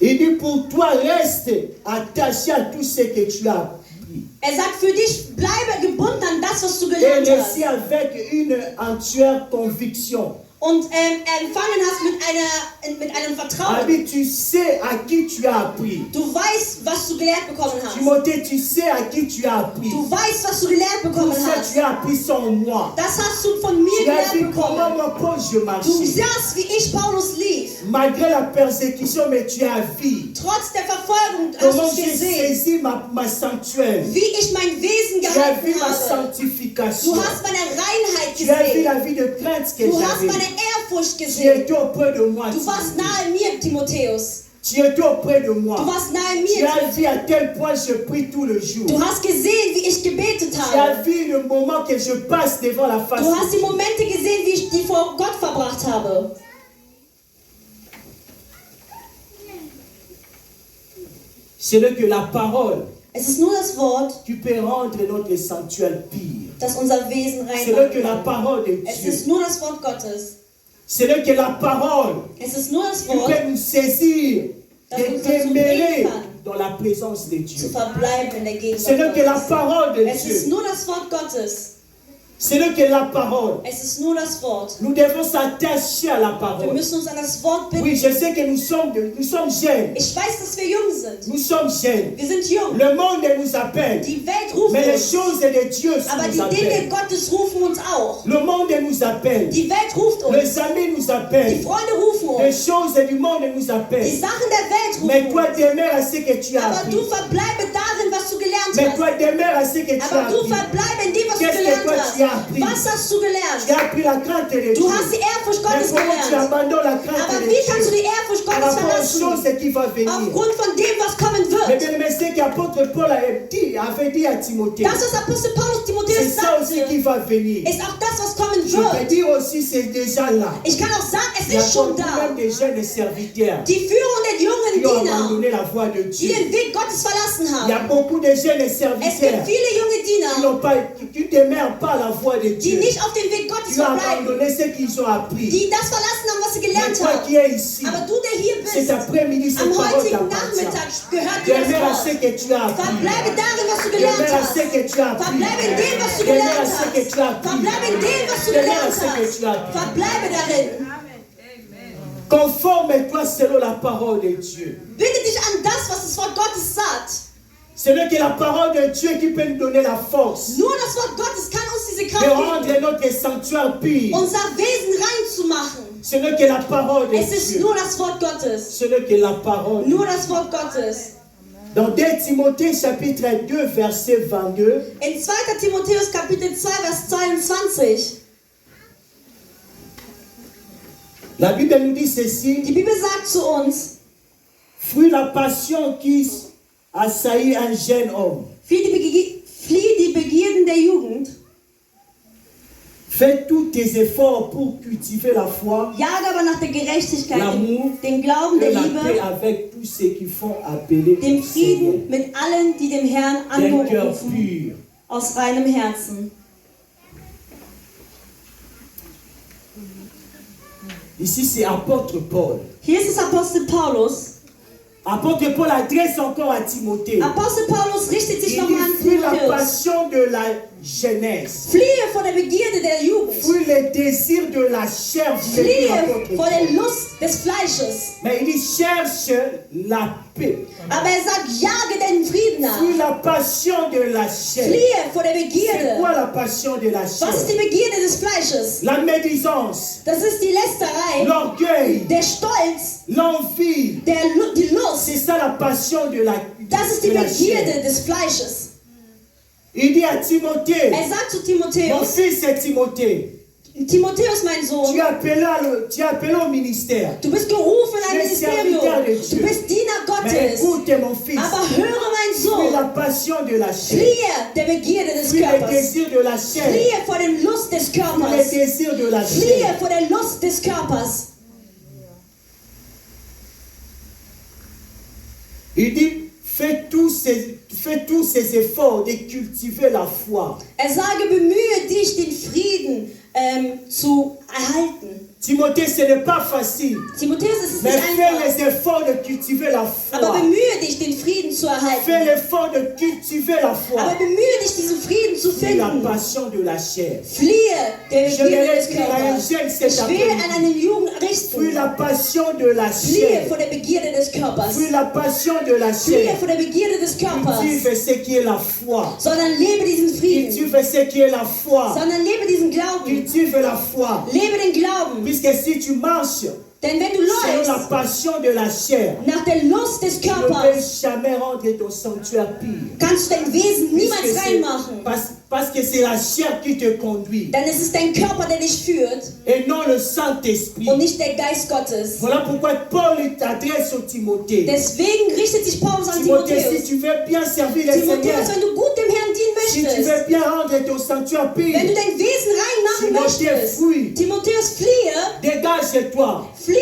Il dit pour toi, reste attaché à tout ce que tu as appris. Er sagt für dich, bleibe gebunden an das, was du Et gelernt hast. réussis avec une entière conviction. Und empfangen hast mit einem Vertrauen. Abi, tu sais à qui tu as appris. Du weißt, was du gelernt bekommen hast. Timothée, tu sais à qui tu as appris. Du weißt, was du gelernt Tout bekommen ça, hast. tu as appris sans moi. Das hast du von mir Tu as vu gelernt comment bekommen. moi, Paul, je Du marchais. sahst, wie ich Paulus lief. Malgré la persécution, mais tu as vu Trotz der Verfolgung hast comment du j'ai gesehen, saisi ma sanctuaire. wie ich mein Wesen Tu as vu gehalten ma habe. sanctification. Du hast meine Reinheit Tu as vu gesehen. la vie de crainte que Du hast meine j'avais. Ehrfurcht Tu gesehen. étais auprès de moi. Du warst Timothée. nahe mir, Timotheus. Tu étais auprès de moi. Du warst nahe Tu mir. as vu à quel point je prie tout le jour. Du hast gesehen, wie ich gebetet Tu habe. as vu le moment que je passe devant la face Du hast de die Dieu. Momente gesehen, wie ich die vor Gott verbracht habe. C'est là que la parole Es ist nur das Wort, qui peut rendre notre sanctuaire pur. das unser Wesen C'est là rein que la macht. parole de Es Dieu. ist nur das Wort Gottes. C'est là que la parole Es ist nur das qui Wort, peut nous saisir Das de uns dazu demeurer bringen kann, dans la présence de zu Dieu. verbleiben in der C'est là Gegenwart que la Gottes. parole de Es ist Dieu nur das Wort Gottes, Ce n'est que la parole. Es ist nur das Wort. Nous devons s'attacher à la Wir parole. müssen uns an das Wort binden. Oui, je sais que nous sommes jeunes. Ich weiß, dass wir jung sind. Nous sommes jeunes. Wir sind jung. Le monde nous appelle. Die Welt ruft Mais les uns. choses de Dieu Aber nous die Dinge appellent. Gottes rufen uns auch. Le monde nous appelle. Die Welt ruft uns. Les amis nous Die appellent. Freunde rufen Les uns. choses du monde nous Die appellent. Sachen der Welt Mais rufen toi uns. demeure à ce que tu as Aber appris. du verbleibe darin, was du gelernt Mais hast. toi demeure à ce que tu as Aber du appris. verbleibe in dem, was du Qu'est-ce que gelernt toi hast. tu as appris? Was hast du Tu gelernt? as appris la crainte de Dieu. Du hast die Ehrfurcht Mais Gottes comment tu gelernt. abandonnes la crainte Aber de wie kannst du Dieu die Ehrfurcht par Gottes rapport aux verlassen? choses qui vont venir? Aufgrund von dem, was kommen Mais wird. bien, mais c'est qu'apôtre Paul avait dit à Timothée. Das, was Apostel Paulus C'est Timotheus ça aussi qui sagte, va venir. ist auch das, was kommen Je peux wird. dire aussi, c'est déjà là. Ich kann auch sagen, es Il y a ist schon beaucoup da. même des jeunes serviteurs Die führenden qui jungen ont Diener, abandonné la voie de die Dieu. den Weg Gottes verlassen Il y a haben. beaucoup de jeunes Es serviteurs gibt viele junge qui Diener, ne demeurent pas la voie de die Dieu. nicht auf dem Weg Gottes Tu as verbleiben, abandonné ce qu'ils ont appris. die das verlassen haben, was sie Mais gelernt toi haben. qui es ici, Aber du, der hier cet bist, après-midi, cette am parole heutigen t'appartient. Nachmittag gehört dir Demeure à das ce Wort. que tu as appris. Verbleibe darin, was du gelernt Demeure à hast. ce que tu as appris. Verbleibe in dem, was du Demeure gelernt à ce que hast. tu as appris. Verbleibe in dem, was du Demeure à gelernt ce que tu as hast. appris. Verbleibe darin. Conforme-toi selon la parole de Dieu. Binde dich an das, was das Wort Gottes sagt. Ce n'est que la parole de Dieu qui peut nous donner la force Nur das Wort Gottes kann uns diese de Kraft geben, rendre notre sanctuaire pur. unser Wesen rein zu machen. Ce n'est que la parole de Es ist Dieu. nur das Wort Gottes. Ce n'est que la parole. Nur das Wort Gottes. Dans 2 Timothée chapitre 2 verset 22, In 2. Timotheus Kapitel 2, Vers 22. la Bible nous dit ceci: Die Bibel sagt zu uns, fuis la passion qui assaillit un jeune homme. fliehe die Begierden der Jugend, Fais tous tes efforts pour cultiver la foi, jage aber nach der Gerechtigkeit, l'amour den Glauben et der la paix Liebe, avec tous ceux qui font appeler dem au Seigneur Frieden mit allen, die dem Herrn d'un cœur angerufen, pur. aus reinem Herzen. Ici, c'est apôtre Paul. Hier ist es Apostel Paulus. Apôtre Paul adresse encore à Timothée. Apostel Paulus richtet Il sich nochmal an dit, fuis la Timotheus. passion de la jeunesse. Fliehe vor der Begierde der Jugend. Fuis les désirs de la chair. dit Fliehe l'apôtre vor Paul. der Lust des Fleisches. Mais il dit, cherche la paix. Aber er sagt, jage den Frieden Fuis nach. la passion de la chair. Fliehe vor der C'est Begierde. quoi la passion de la chair? Was ist die Begierde des Fleisches? La médisance, Das ist die Lästerei, l'orgueil, der Stolz, l'envie. die Lust. C'est ça la passion de la, Das ist die de la chair. Begierde des Fleisches. Il dit à Timothée, Er sagt zu mon Timotheus, fils c'est Timothée, Timotheus, mein tu Sohn, es appelé au ministère. du bist gerufen in ein Tu es serviteur de Ministerium. Dieu. Du bist Diener Mais Gottes. écoute mon fils, Aber höre, mein fuis Sohn, la passion de la chair, fliehe der Begierde des fuis les Körpers. désirs de la chair, Fliehe vor den Lust des fuis les Körpers. désirs de la Fliehe chair. vor der Lust des Körpers. Il dit, fais tous ces efforts de cultiver la foi. Er sage, bemühe dich, den Frieden zu erhalten. Timothée, ce n'est pas facile, Timotheus, es ist mais nicht fais einfach. les efforts de cultiver la Aber foi. bemühe dich, den Frieden zu Fais erhalten. l'effort de cultiver la foi. Aber bemühe dich, diesen Frieden zu Fuis la finden. passion de la chair. Fliehe der Je Begierde vais des écrire à un Körpers. jeune cet Ich will an après-midi. einen Jugend Fuis richten. la passion de la Fliehe chair. vor der Begierde des Körpers. Fuis la passion de la Fliehe chair. vor der Begierde des Körpers. Cultive ce qui est la foi. Sondern lebe diesen Frieden. Cultive ce qui est la foi. Sondern lebe diesen Glauben. Cultive la foi. Lebe den Glauben. Puisque si tu marches Denn wenn du selon la läufst passion de la chair, nach der Lust des tu ne peux Körpers, jamais rendre ton sanctuaire pur. kannst du dein Wesen niemals Puisque c'est- reinmachen. Parce que c'est la chair qui te conduit Denn es ist dein Körper, der dich führt et non le Saint-Esprit. und nicht der Geist Gottes. Voilà pourquoi Paul t'adresse au Timothée. Deswegen richtet sich Paulus an Timothée, si Timotheus. tu veux bien servir le Seigneur, Timotheus, wenn du gut dem Herrn dienen si tu möchtest, veux bien rendre ton sanctuaire wenn du pur, dein Wesen si reinmachen Timothée, möchtest. fuis. Timotheus, fliehe, Dégage-toi fliehe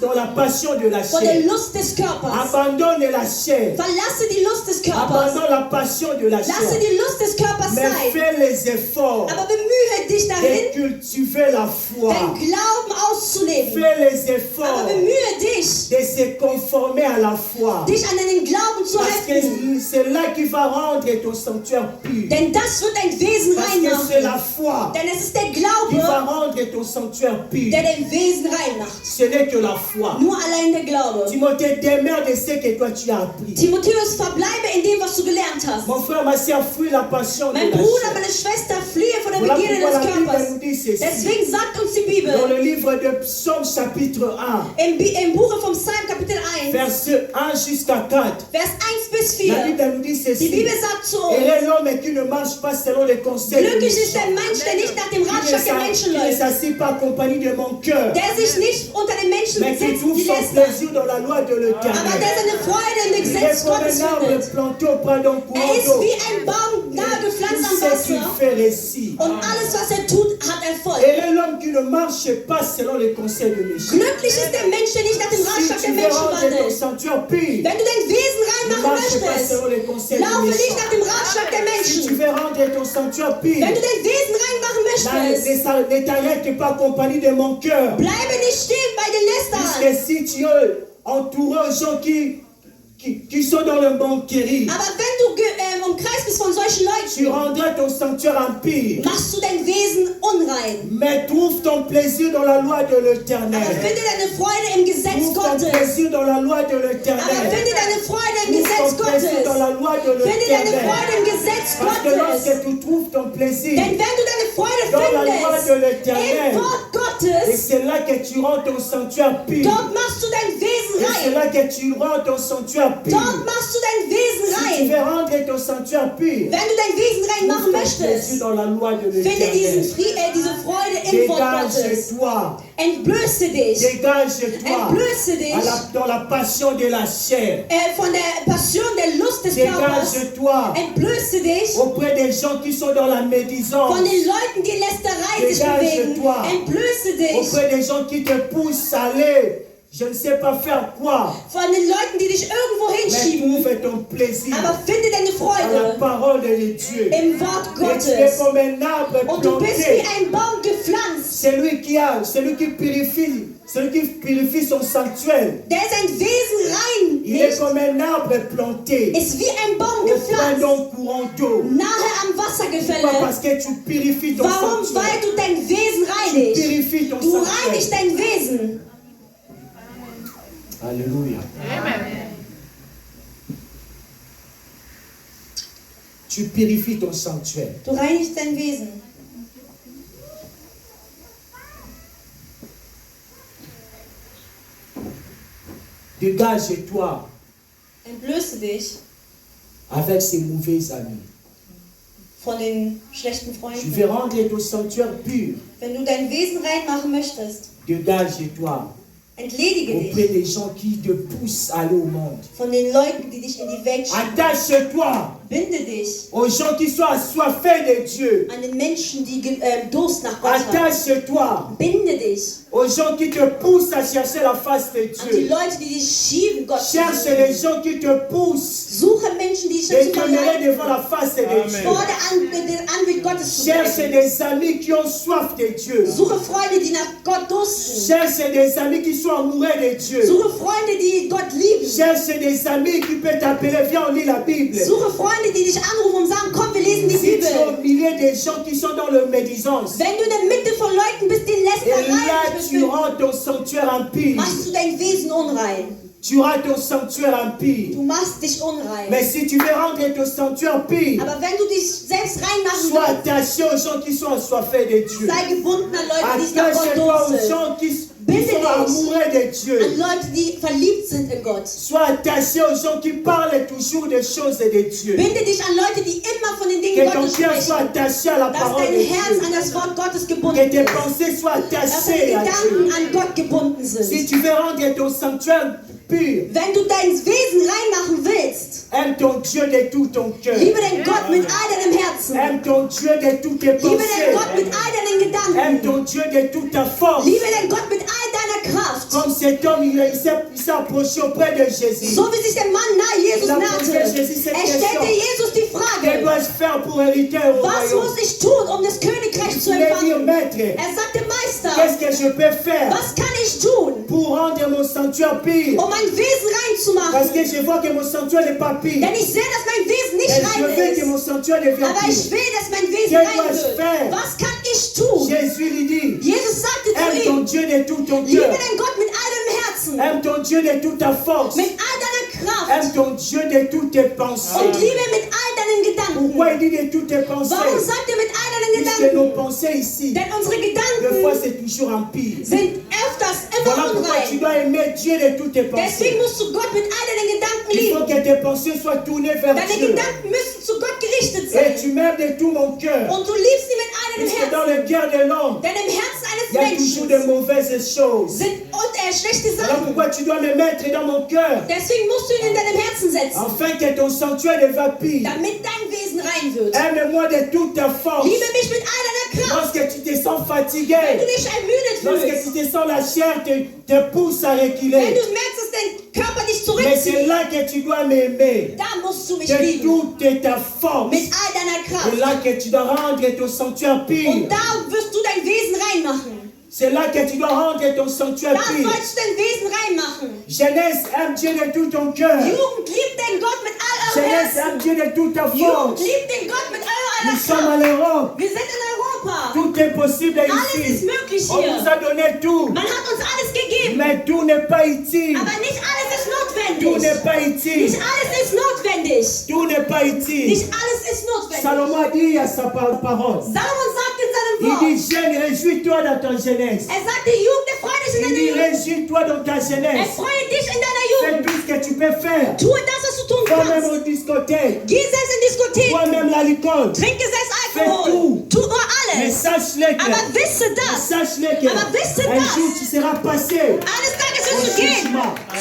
dans la passion de la von der chair. Lust des Körpers. Abandonne la chair. Verlasse die Lust des Körpers. Abandonne la passion de la Lasse chair. die Lust des Körpers Mais sein. fais les efforts Aber bemühe dich de dahin, cultiver la foi. dein Glauben auszuleben. Fais les Aber efforts bemühe dich, de se conformer à la foi. dich an deinen Glauben zu Parce que heften. c'est là qui va rendre ton sanctuaire pur. Denn das wird dein Wesen Parce que c'est la reinmachen. foi Denn es ist der qui va Glaube, rendre ton sanctuaire pur. der dein Wesen reinmacht. Ce n'est que la foi. Nur allein der Glaube. Timothée, demeure de ce que toi tu as appris. Timotheus, verbleibe in dem, was du gelernt hast. Mon frère, ma soeur, fuis la passion de Mein la Bruder, chair. meine Schwester, fliehe von der Voilà Begierde pourquoi des la Bible Körpers. nous dit ceci. Deswegen sagt uns die Dans Bibel le livre de Psaume chapitre 1, im Buche vom Psalm Kapitel 1, verset 1 jusqu'à 4, Vers 1 bis la 4. Bible nous dit Die ceci. Bibel sagt zu uns, Heureux l'homme qui ne marche pas selon les conseils de glücklich ist méchants, der Mensch, der nicht nach dem Ratschlag der Menschen qui ne läuft, s'assied pas en compagnie de mon cœur, der sich nicht unter den Menschen mais qui setzt, trouve die son lästern, plaisir dans la loi de aber l'Éternel. der seine Freude in dem Il est Gesetz comme Gottes un arbre findet. planté auprès d'un courant Er ist d'eau. wie ein Baum nahe gepflanzt am Tout ce qu'il Wasser fait réussit. und alles, was er tut, hat Erfolg. Heureux l'homme qui ne marche pas selon les conseils de méchants. Glücklich ist der Mensch, der nicht nach dem Si Ratschlag der tu veux Menschen rendre ton wandelt. sanctuaire pur, Wenn du dein Wesen ne reinmachen marche pas möchtest, selon les conseils de laufe nicht méchants. nach dem Ratschlag der Si tu Menschen. veux rendre ton sanctuaire pur, Wenn du dein Wesen reinmachen möchtest, ne t'arrête pas en compagnie de mon cœur. bleibe nicht stehen bei den Lästerern. Puisque si tu es entouré aux gens qui sont dans le banquerie, Aber wenn du umkreist bist von solchen tu Leuten, rendras ton sanctuaire impur. machst du dein Wesen unrein. Mais trouve ton plaisir dans la loi de Aber l'Éternel. finde deine Freude im Gesetz Trouve ton Gottes. plaisir dans la loi de Aber l'Éternel. finde deine Freude im Trouve Gesetz ton plaisir dans Gottes. la loi de Finde deine l'Éternel. Freude im Gesetz Parce que Gottes. lorsque tu trouves ton plaisir Denn wenn du deine Freude dans la loi findest de l'Éternel, im Wort et Gottes, c'est là que tu rends ton sanctuaire pur. dort machst du dein Et Wesen c'est rein. là que tu rends ton sanctuaire pur. Dort machst du dein Wesen Si tu rein. veux rendre ton sanctuaire pur, Wenn du dein Wesen reinmachen trouve ton plaisir möchtest, dans la loi de finde l'Éternel. diese Freude im Wort Gottes. Dégage-toi. Entblöße dich. Dégage-toi Entblöße dich dans la passion de la chair. von der Passion, der Lust des Körpers. Dégage-toi Entblöße dich auprès des gens qui sont dans la médisance. von den Leuten, die in Lästerei sich bewegen. Dégage-toi Entblöße dich auprès des gens qui te poussent à aller, je ne sais pas faire quoi, von den Leuten, die dich irgendwo mais hinschieben. trouve ton plaisir Aber finde deine dans la Freude parole de Dieu. im Wort Et tu es Gottes. comme un arbre Und du bist wie planté. ein Baum gepflanzt. Celui qui purifie son sanctuaire. Der sein Wesen Il est reinigt, comme un arbre planté ist wie ein Baum auprès gepflanzt, d'un courant d'eau. nahe am Pourquoi? Wassergefälle. Parce que tu purifies ton Warum? sanctuaire. Weil du dein Wesen Tu reinigst. purifies ton Du sanctuaire. reinigst dein Wesen. Alléluia. Tu purifies ton sanctuaire. Du reinigst dein Wesen. Dégage-toi Entblöße dich avec ces mauvais amis. von den schlechten Tu Freunden. veux rendre ton sanctuaire pur. Wenn du dein Wesen reinmachen möchtest, Dégage-toi entledige auprès dich des gens qui te poussent à aller au monde. von den Leuten, die dich in die Welt schieben. Attache-toi Binde dich aux gens qui sont assoiffés de Dieu. an den Menschen, die Durst nach Gott haben. Attache-toi Binde dich aux gens qui te poussent à chercher la face de an die Dieu. Leute, die dich schieben, Gott zu Cherche suchen. les gens qui te poussent Suche Menschen, die dich de dazu demeurer verleiten, devant la face de Dieu. vor den Anblick Gottes zu Cherche treten. des amis qui ont soif de Dieu. Suche Freunde, die nach Gott dursten. Cherche des amis qui sont amoureux de Dieu. Suche Freunde, die Gott lieben. Cherche des amis qui peuvent t'appeler, viens on lit la Bible. Suche Freunde, die dich anrufen und sagen, komm, wir lesen die Si tu es Bibel. au milieu des gens qui sont dans le médisance, Wenn du in der Mitte von Leuten bist, die in et Lästerei là sich tu befinden, rends ton sanctuaire impur. machst du dein Wesen unrein. Tu rends ton sanctuaire impur. Du machst dich unrein. Mais si tu veux rendre ton sanctuaire pur, Aber wenn du dich selbst reinmachen sois willst, attaché aux gens qui sont assoiffés de Dieu. sei gebunden an Leute, die sich nach Gott Attache-toi aux dursten. gens qui Binde sont dich amoureux de Dieu. An Leute, die verliebt sind in Gott. Sois attaché aux gens qui parlent toujours des choses de Dieu. Binde dich an Leute, die immer von den Que Dingen ton Gottes cœur soit sprechen. attaché à la Dass parole dein de Herz Dieu. an das Wort Gottes Que gebunden tes ist. pensées soient Dass attachées deine à Gedanken Dieu. an Gott gebunden Si sind. tu veux rendre ton sanctuaire pur, Wenn du dein Wesen reinmachen willst, aime ton Dieu de tout ton cœur. liebe den Gott mit all deinem Herzen. Aime ton Dieu de toutes tes Liebe den pensées. Gott mit all deinen Aime ton Dieu de toute ta force. Liebe den Gott mit all deiner Kraft. Comme cet homme, il s'est approché auprès de Jésus. So wie sich der Mann nahe Jesus Il a nahte. posé à Jésus cette Er stellte question. Jesus die Que Frage, dois-je faire pour hériter au was royaume? muss ich tun, um das Königreich Il zu voulait dire, empfangen? maître, Er sagte, Meister, qu'est-ce que je peux faire was kann ich tun, pour rendre mon sanctuaire pire? um mein Wesen rein zu Parce machen? que je vois que mon sanctuaire n'est pas pire. Denn ich sehe, dass mein Wesen Et nicht je veux rein que mon ist. sanctuaire devienne Aber ich pire. will, dass mein Wesen Que rein dois-je wird. faire? Was kann ich tun? Jésus lui dit, Jesus sagte zu aime ton ihm, Dieu de tout ton liebe cœur. den Gott mit all deinem Herzen, Aime ton Dieu de toute ta force. mit all deiner Kraft Aime ton Dieu de toutes tes pensées. und liebe mit all deinen Pourquoi Gedanken. il dit de toutes tes pensées? Warum sagt er mit all deinen Puisque nos Gedanken? pensées ici, Denn unsere des fois Gedanken c'est toujours empire. sind öfters immer Voilà pourquoi tu unrein. dois aimer Dieu de toutes tes Deswegen pensées. musst du Gott mit all deinen Gedanken Il faut lieben. que tes pensées soient tournées vers Deine Dieu. Gedanken müssen zu Gott gerichtet Et sein. tu m'aimes de tout mon cœur. Und du liebst ihn mit all deinem Puisque dans Herzen. le cœur de l'homme, Denn im Herzen il y a eines toujours de Menschen mauvaises choses. sind schlechte Voilà Sachen. pourquoi tu dois me mettre dans mon cœur. Deswegen musst du ihn in deinem Herzen setzen, Afin que ton sanctuaire ne va pire. damit dein Wesen rein wird. Aime-moi de toute ta force. Liebe mich mit all deiner Kraft. Lorsque tu te sens Wenn fatigué, du dich ermüdet lorsque fühlst, tu te sens la chair te pousse à wenn reculer. du merkst, dass dein Körper dich Mais c'est zurückzieht, là que tu dois m'aimer. da musst du mich De lieben. toute ta force. Mit all deiner C'est Kraft. là que tu dois rendre ton sanctuaire pire. Und da wirst du dein Wesen reinmachen. C'est là que tu dois rendre ton sanctuaire Da pire. sollst du dein Wesen reinmachen. Jeunesse, aime Dieu de tout ton cœur. Jugend, liebt den Gott mit all eurem Jeunesse, aime Herzen. Dieu de toute ta Jugend, force. liebt den Gott mit all Nous eurer sommes Kraft. à l'Europe. Wir sind in Europa. Tout est possible Alles ist ici. möglich On nous hier. a donné tout. Man hat uns alles gegeben. Mais tout n'est pas utile. Aber nicht alles ist Tout notwendig. n'est pas utile. Nicht alles ist notwendig. Tout n'est pas utile. Nicht alles ist notwendig. Salomon a dit à sa parole. Salomon sagt in seinem Il Wort, dit, jeune, réjouis-toi dans ta jeunesse. er sagt, die Jugend erfreut dich in Il deiner dit, Jugend. réjouis-toi dans ta jeunesse. Erfreue dich in deiner Fais Jugend. tout ce que tu peux faire. Tue das, was du tun Va même kannst. aux discothèques. Geh selbst in Diskotheken. Bois même l'alcool. Trinke selbst Fais Alkohol. tout. Tu nur Mais alles. sache-le Aber que, wisse das. sache-le que, Aber wisse un das. jour tu seras passé. Eines Tages wirst du gehen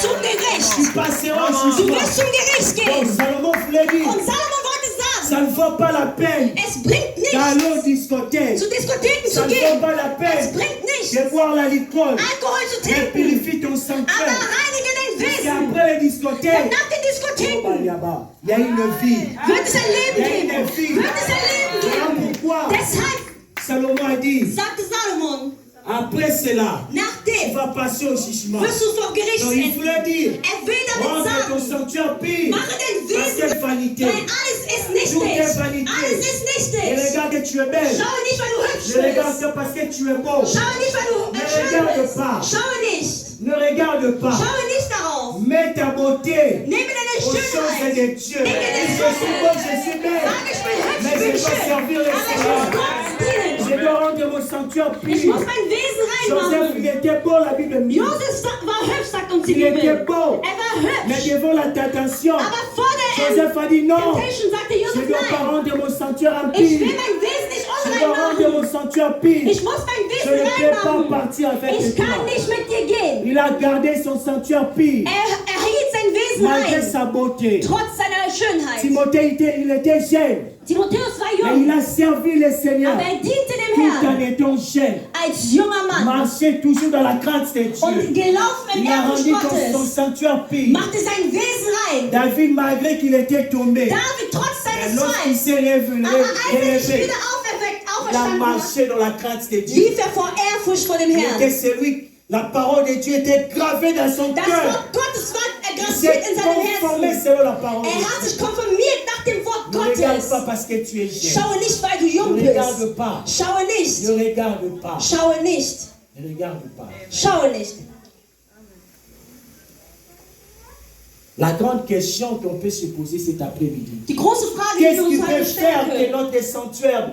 zum Tu Gericht. passeras au Du jugement. wirst zum Gericht Donc gehen. Salomon voulait dire, Und Salomon wollte sagen, ça ne vaut pas la peine es bringt d'aller nichts, aux discothèques. zu Diskotheken Ça zu ne vaut gehen. pas la Es peine bringt nichts, de boire l'alcool. Alkohol zu Mais trinken. purifie ton Aber sanctuaire. reinige dein Et Wesen. après les Denn discothèques, nach den Diskotheken il y a une vie. wird es ein Leben Il y a geben. une vie. Wird es ein Leben Voilà geben. pourquoi Deshalb Salomon a dit, sagte Salomon, après cela, nach tu dem vas passer au jugement. wirst du vor Gericht Donc il enden. voulait dire, Er will damit rendre ton sagen, sanctuaire pire. mache dein Parce que Wesen, vanité. weil alles ist nichtig. Tout est vanité. Alles ist Et nichtig. regarde que tu es belle. Schaue nicht, weil du Ne hübsch regarde bist. pas parce que tu es beau. Schaue nicht, weil du Ne schön regarde bist. pas. Schaue nicht. Ne regarde pas. Schaue nicht darauf. Mets ta beauté Nehme deine aux choses Schönheit. de Dieu. Denke Je des suis beau, je suis belle. Sag, ich bin hübsch, Mais ich bin je dois schön. servir le Aber ich muss Seigneur. Gott dienen. Je dois rendre mon sanctuaire Ich pur. muss mein Wesen Joseph, il reinmachen. était beau, la Bible dit. Josef war hübsch, sagt uns die Il était Bibel. beau. Er war Mais hübsch. devant la tentation, Aber vor der Joseph a dit non. Temptation sagte Je Josef, ne dois pas nein. rendre mon sanctuaire en Ich will pire. mein Wesen nicht Je unrein dois rendre machen. mon sanctuaire pire. Ich muss mein Je Wesen ne peux pas reinmachen. partir avec Ich toi. kann nicht mit dir gehen. Il a gardé son sanctuaire pire. Er hielt sein Wesen Malgré rein, sa beauté. trotz seiner Schönheit. Timothée, il était jeune. Timotheus war Mais jung, il a servi le Seigneur aber er diente dem tout en Herrn étant jeune. als junger Mann Marchait toujours dans la crainte de und Dieu. gelaufen im Il a rendu Ehrfurcht son Gottes, sanctuaire pire. machte sein Wesen rein. David, malgré qu'il était tombé, David, trotz mais seines lorsqu'il Falls, s'est aber als er sich relevé, wieder il a auferstanden hat, marché dans la crainte de Dieu. lief er vor Ehrfurcht vor dem Il était Herrn. celui, la parole de Dieu était gravée dans son Das cœur. Wort Gottes war Il graviert s'est in seinem conformé Herzen. selon la parole de Er hat Dieu. sich konformiert nach dem Wort Ne regarde pas Gottes. parce que tu es jeune. Schaue nicht, weil du jung Ne bist. regarde pas. Schaue nicht. Ne regarde pas. Schaue nicht. Ne regarde pas. Schaue nicht. La grande question qu'on peut se poser cet après-midi. Die große Frage, die wir Qu'est-ce qui uns peut heute stellen faire que können. notre sanctuaire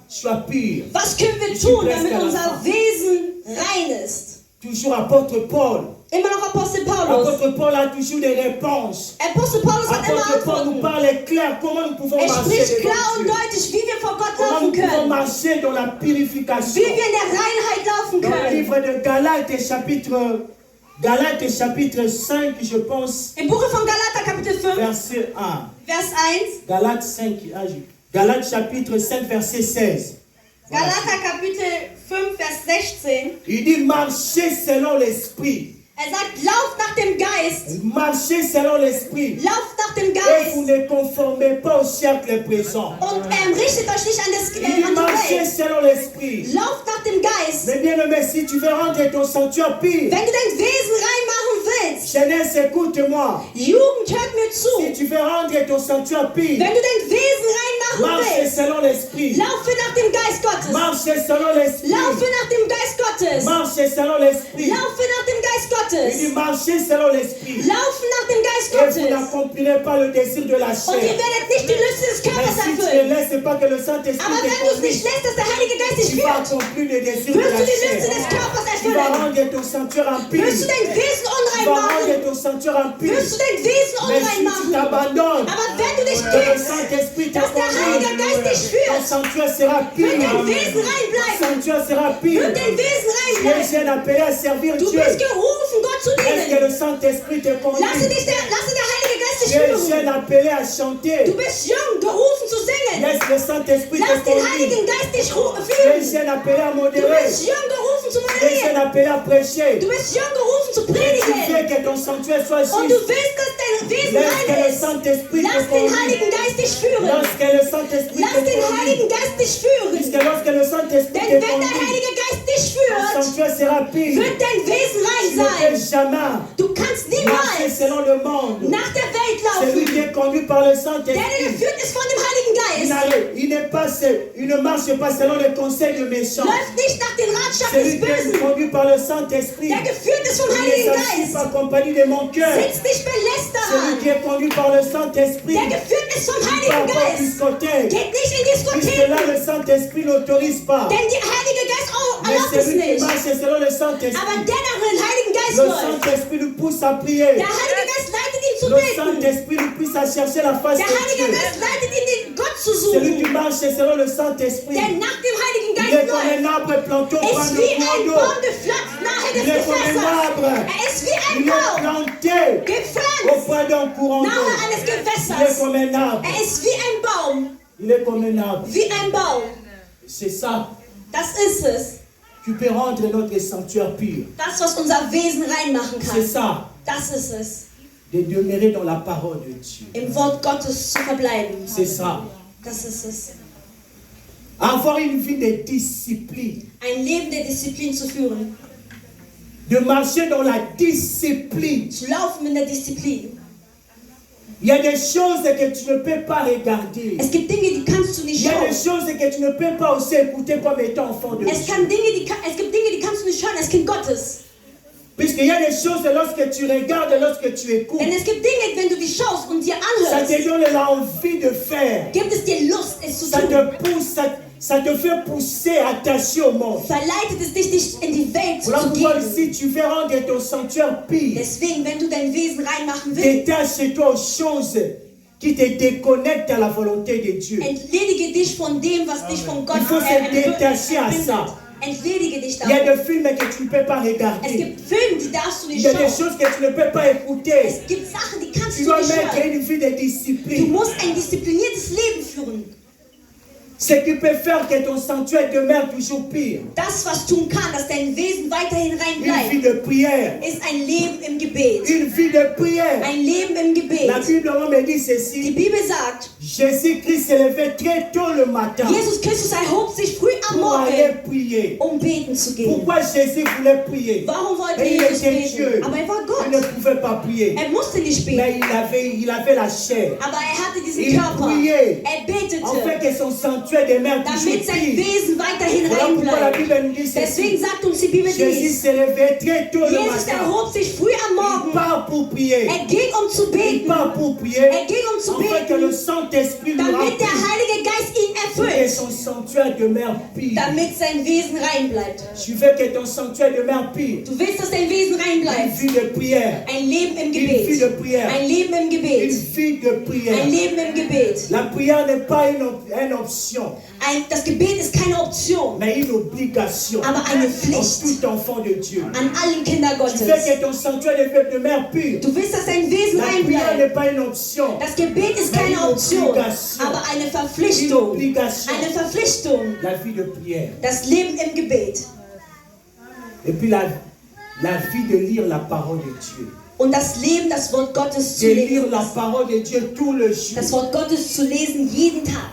soit pur? Was können wir Ich bin tun, presque damit à la unser fin. Wesen rein ist? Toujours apôtre Paul. Immer noch Apostel Paulus. Apôtre Paul a toujours des réponses. Apostel Paulus hat immer Apôtre Paul nous Antworten. parle clair comment nous pouvons Er marcher spricht devant klar und Dieu. deutlich, wie wir vor Gott Comment nous laufen pouvons können. marcher dans la purification. Wie wir in der Reinheit laufen Dans le können. livre de Galates chapitre 5, je pense, Im Buche von Galater Kapitel 5, verset 1. Vers 1. Galates 5, Galates chapitre 5, verset 16. Galater Kapitel 5, Vers 16. Il dit marchez selon l'esprit. Er sagt, lauft nach dem Geist. Marchez selon l'esprit. Lauft nach dem Et vous Geist. ne conformez pas au siècle présent. Und richtet euch nicht an, Il dit an die marchez Welt. selon l'esprit. Lauft nach dem Geist. Mais bien aimé, si tu veux rendre ton sanctuaire pire, Wenn du dein Wesen reinmachen willst, jeunesse, écoute-moi. Jugend, hört mir zu. Si tu veux rendre ton sanctuaire pire, Wenn du dein Wesen reinmachen marche willst, selon l'esprit. laufe nach dem Geist Gottes. Marche selon l'esprit. Laufe nach dem Geist Gottes. Marche selon l'esprit. Laufe nach dem Geist Il dit Gottes. marchez selon l'esprit. Laufen nach dem Geist Et vous Gottes. n'accomplirez pas le désir de la Und ihr chair. werdet nicht die Lüste des Mais Körpers si tu ne erfüllen. laisses pas que le Saint-Esprit Aber te wenn du es nicht conduise, lässt, dass der Heilige Geist dich tu vas führt, accomplir le désir de wirst la du die Lüste chair. des Körpers Tu vas erfüllen. rendre ton sanctuaire impur. Wirst du dein Wesen Tu unrein vas machen. rendre ton sanctuaire impur. Wirst du dein Wesen Mais unrein si tu machen. t'abandonnes, Aber wenn du dich que le gibst, Saint-Esprit te dass der Heilige conduise, Geist dich ton führt, sanctuaire sera pur. wird dein Wesen Ton rein bleiben. sanctuaire sera pur. Wird dein Wesen rein Tu es bleiben. jeune appelé à servir Du Dieu. bist gerufen, Gott zu Laisse que dienen. le Saint-Esprit te Lasse conduise. der Heilige Geist dich Tu es führen. jeune appelé à chanter. Du bist jung, gerufen zu singen. Laisse le Saint-Esprit te Lass den conduire. Heiligen Geist dich Tu es führen. jeune appelé à Du modérer. bist jung, gerufen zu Tu es jeune moderieren. appelé à prêcher. Du bist jung, gerufen zu Et tu predigen. veux que ton sanctuaire soit Und du juste. willst, dass dein Wesen Laisse que rein le ist. Saint-Esprit te Lass den conduise. Heiligen Geist dich führen. Lorsque le Saint-Esprit Lass te den conduise. Heiligen Geist dich führen. Puisque lorsque le Saint-Esprit Denn te wenn der conduit, Heilige Geist dich ton führt, sanctuaire sera pur. wird dein Wesen Tu rein ne peux sein. jamais Du kannst marcher niemals selon le monde. nach der Welt Celui qui laufen. est conduit par le Der Saint-Esprit, geführt ist von dem Heiligen Geist. il ne marche pas selon les conseils de méchants. Läuft nicht nach den Ratschlägen Celui des qui est Bösen. conduit par le Saint-Esprit, Der geführt ist vom il ne Heiligen s'assied pas Geist. compagnie de mon cœur. Sitzt nicht bei Celui Lästerern. qui est conduit par le Saint-Esprit, Der geführt ist vom il ne Heiligen va pas au Geist. discothèque. Geht nicht in Puisque là, Diskotheken. le Saint-Esprit n'autorise pas. Denn der Heilige Geist Mais erlaubt es celui qui nicht. marche selon le Aber Saint-Esprit, der nach dem Heiligen Geist le läuft. Saint-Esprit nous pousse à prier. Der Heilige Geist leitet ihn zu Le beten. Saint-Esprit nous pousse à chercher la face Der de Heilige Dieu. Geist leitet ihn, den Gott zu Celui qui suchen. marche selon le Saint-Esprit, Der nach dem Heiligen il est Geist comme läuft. un arbre planté au Er bord ist de wie ein courant d'eau. Baum gepflanzt nahe des Il est comme un Gewässers. arbre. Er ist wie ein Il est Baum planté au gepflanzt bord d'un courant d'eau. nahe eines Il est Gewässers. comme un arbre. Er ist wie ein Baum. Il est comme un arbre. Wie ein Baum. C'est ça. Das ist es. Tu peux rendre notre sanctuaire pur. Das, was unser Wesen reinmachen C'est kann. ça. Das ist es. De demeurer dans la parole de Dieu. Im Wort Gottes zu verbleiben. C'est ça. Das ist es. Avoir une vie de discipline. Ein Leben der Disziplin zu führen. De marcher dans la discipline. Zu laufen in der Disziplin. Il y a des choses que tu ne peux pas regarder. Es gibt Dinge, die kannst du Il nicht y a des schauen. choses que tu ne peux pas aussi écouter comme étant enfant de Es Dieu. gibt Dinge, die kannst du nicht hören als Kind Gottes. Puisqu'il y a des choses lorsque tu regardes, lorsque tu écoutes, Denn es gibt Dinge, wenn du die schaust und dir ça te anhörst, donne l'envie de faire. gibt es dir Lust, es zu Ça tun. te pousse, ça te fait pousser, attaché au monde. Verleitet es dich, dich in die Welt Voilà zu pourquoi gehen. si tu veux rendre ton sanctuaire pire, Deswegen, wenn du dein Wesen reinmachen willst, détache-toi aux choses qui te déconnectent à la volonté de Dieu. entledige dich von dem, was dich von Gott Il faut se détacher à ça. Entledige dich Il y a davon. des films que tu ne peux pas Es regarder. gibt Filme, die darfst du Il nicht y a des schauen. choses que tu ne peux pas écouter. Es gibt Sachen, die kannst Tu du dois nicht mettre hören. une vie de Du discipline. musst ein diszipliniertes Leben führen. Ce qui peut faire que ton sanctuaire demeure toujours pire. Das, was tun kann, dass dein Wesen weiterhin rein Une vie bleibt, de prière. ist ein Leben im Gebet. Une vie de prière. Ein Leben im Gebet. La Bible me dit Die ceci. Bibel sagt, Jésus-Christ s'est levé très tôt le matin Jesus Christus erhob sich früh am pour Morgen, aller prier. beten zu gehen. Pourquoi Jésus voulait prier? Warum wollte Mais il Jesus était beten? Dieu. Aber er war Il ne Gott. pouvait pas prier. Er musste nicht Mais beten. il avait la chair. Aber er hatte diesen Il Körper. priait. Er betete, En fait, que son sanctuaire demeure toujours damit sein pire. Wesen weiterhin Voilà rein pourquoi la bleibt. Bible nous dit Deswegen ceci. sagt uns die Bibel Jésus dies. s'est levé très tôt le Jesus matin. erhob sich früh am Il Morgen. part pour prier. Er ging, zu Il beten. part pour prier. Er ging, zu Afin que le beten, Saint-Esprit nous damit der remplisse. Heilige Geist ihn Pour que erfüllt. son sanctuaire demeure pire. Damit sein Wesen rein bleibt. Tu veux que ton sanctuaire demeure pire. Du willst, dass dein Wesen rein Une bleibt. vie de prière. Ein Leben im Une vie Gebet. de prière. Ein Leben im Une Gebet. vie de prière. Ein Leben im Gebet. La prière n'est pas une option, Das Gebet ist keine Option, mais une obligation. aber eine En Pflicht tout enfant de Dieu. an allen Kinder Tu Gottes. veux que ton sanctuaire demeure pur. Du willst, dass dein Wesen La rein prière bleibt. n'est pas une option, Das Gebet ist keine mais Option, obligation. aber eine Une Verpflichtung. obligation. Eine Verpflichtung. La vie de prière. Das Leben im Gebet. Et puis la vie de lire la parole de Dieu. Und das Leben, das Wort Gottes zu De lire lesen. la parole de Dieu tout le jour. Das Wort Gottes zu lesen jeden Tag.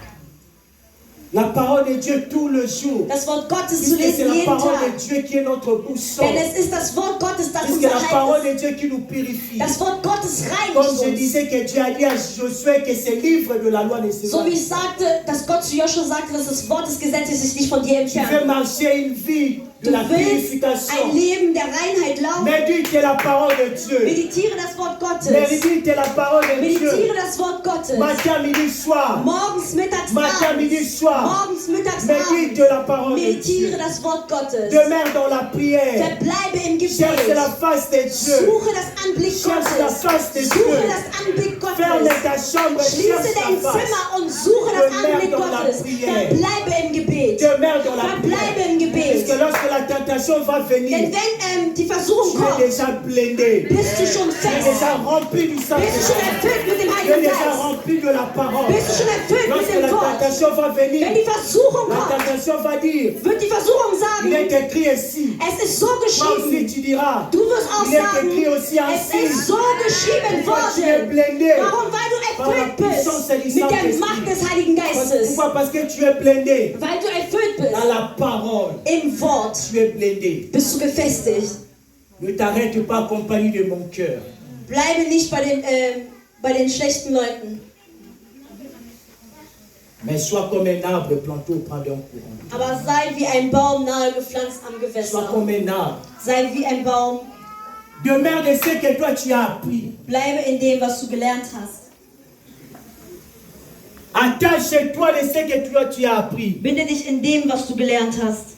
La parole de Dieu tout le jour. Das Wort Gottes zu Puisque c'est lesen la jeden parole Tag. de Dieu qui est notre boussole. Denn es ist das Wort Gottes, das Puisque unser la parole Halt de Dieu qui nous purifie. ist. Das Wort Gottes Comme reinigt je uns. disais que Dieu a dit à Josué que ces livres de la loi ne se So wie ich sagte, dass Gott zu Joshua sagte, dass das Wort des Gesetzes sich nicht von dir Tu veux entfernt. marcher une vie de Du la willst purification. ein Leben der Reinheit laufen. Médite la parole de Dieu. Meditiere das Wort Gottes. Médite la parole de Dieu. Meditiere das Wort Gottes. Matin, midi, soir. Morgens, mittags, Matin, midi, abends. soir. Morgens, mittags, Médite abends. la parole de Dieu. Meditiere das Wort Gottes. Demeure dans la prière. Verbleibe im Cherche Gebet. la face de Dieu. Suche das Anblick Cherche la Gottes. face de Suche Dieu. das Anblick Ferme Gottes. ta chambre, Schließe cherche dein la face. Zimmer und suche das Demeure Anblick dans la Gottes. prière. Verbleibe im Gebet. Demeure dans la Verbleibe prière. im Gebet. Puisque lorsque la tentation va venir, Denn wenn die Versuchung tu es kommt, déjà blindé. bist du schon Tu es fest. déjà rempli du Bist du schon Saint-Esprit. erfüllt mit dem Tu es Heiligen déjà Geist. rempli de la parole. Bist du schon erfüllt mit Lorsque dem la Wort. tentation va venir, Wenn die Versuchung la kommt, tentation va dire, wird die Versuchung il sagen, est écrit ici. es ist so Toi aussi geschrieben. tu diras, Du wirst auch il est sagen, écrit aussi es ainsi. ist so geschrieben Pourquoi tu es worden. blindé? Warum? Weil du erfüllt bist mit der Macht des Heiligen Geistes. Pourquoi? Parce que tu es blindé. Weil du erfüllt Dans bist la parole, im Wort, tu es blindé. bist du gefestigt. Ne t'arrête pas, compagnie de mon cœur. Bleibe nicht bei den schlechten Leuten, Mais sois comme un arbre planté auprès d'un courant. aber sei wie ein Baum nahe gepflanzt am Sois Gewässer. comme un arbre. Sei wie ein Baum. Demeure de ce que toi tu as appris. Bleibe in dem, was du gelernt hast. Attache-toi de ce que toi tu as appris. Binde dich in dem, was du gelernt hast.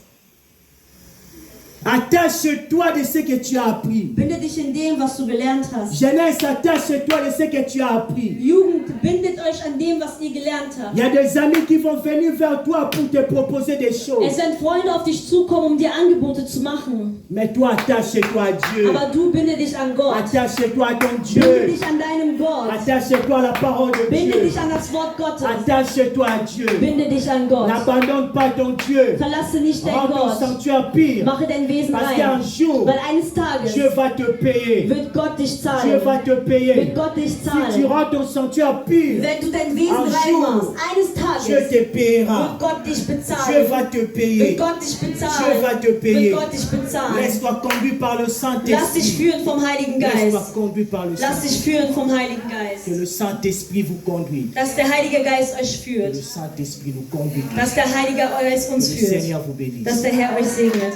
Attache-toi de ce que tu as appris. Binde dich in dem, was du gelernt hast. Jeunesse, attache-toi de ce que tu as appris. Jugend, bindet euch an dem, was ihr gelernt habt. Il y a des amis qui vont venir vers toi pour te proposer des choses. Es werden Freunde auf dich zukommen, um dir Angebote zu machen. Mais toi, attache-toi à Dieu. Aber du binde dich an Gott. Attache-toi à ton Binde Dieu. dich an deinem Gott. Attache-toi à la parole de Binde Dieu. dich an das Wort Gottes. Attache-toi à Dieu. Binde dich an Gott. N'abandonne pas ton Dieu. Verlasse nicht dein Rends ton Gott. sanctuaire pire. Mache dein Wesen Parce qu'un rein. jour, Weil eines Tages Dieu va te payer. wird Gott dich Dieu zahlen. va te Wird payer. Gott dich Si tu zahlen. rends ton sanctuaire pire, Wenn du dein Wesen Ein reinmachst, jour, eines Dieu Tages te payera. wird Gott dich Dieu bezahlen. va te Wird payer. Gott dich Dieu bezahlen. va te payer. Wird Gott dich bezahlen. Laisse-toi conduire par le Lass dich Saint-Esprit. führen vom Heiligen Laisse-toi Geist. conduire par le Lass Saint-Esprit. dich führen vom Heiligen Que Geist. le Saint-Esprit vous conduise. Dass der Heilige Geist euch Que führt. le Saint-Esprit nous conduise. Dass der Heilige Geist Que uns le führt. Seigneur vous bénisse. Dass der Herr euch segnet.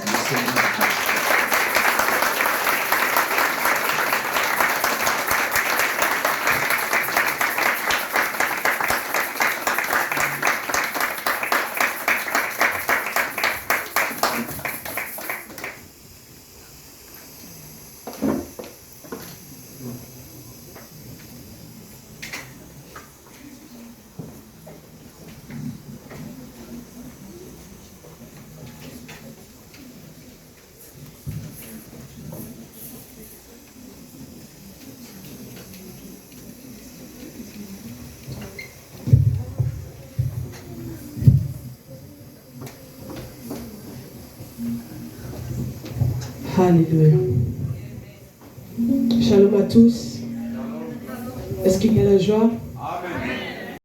Alléluia. Shalom à tous. Est-ce qu'il y a la joie?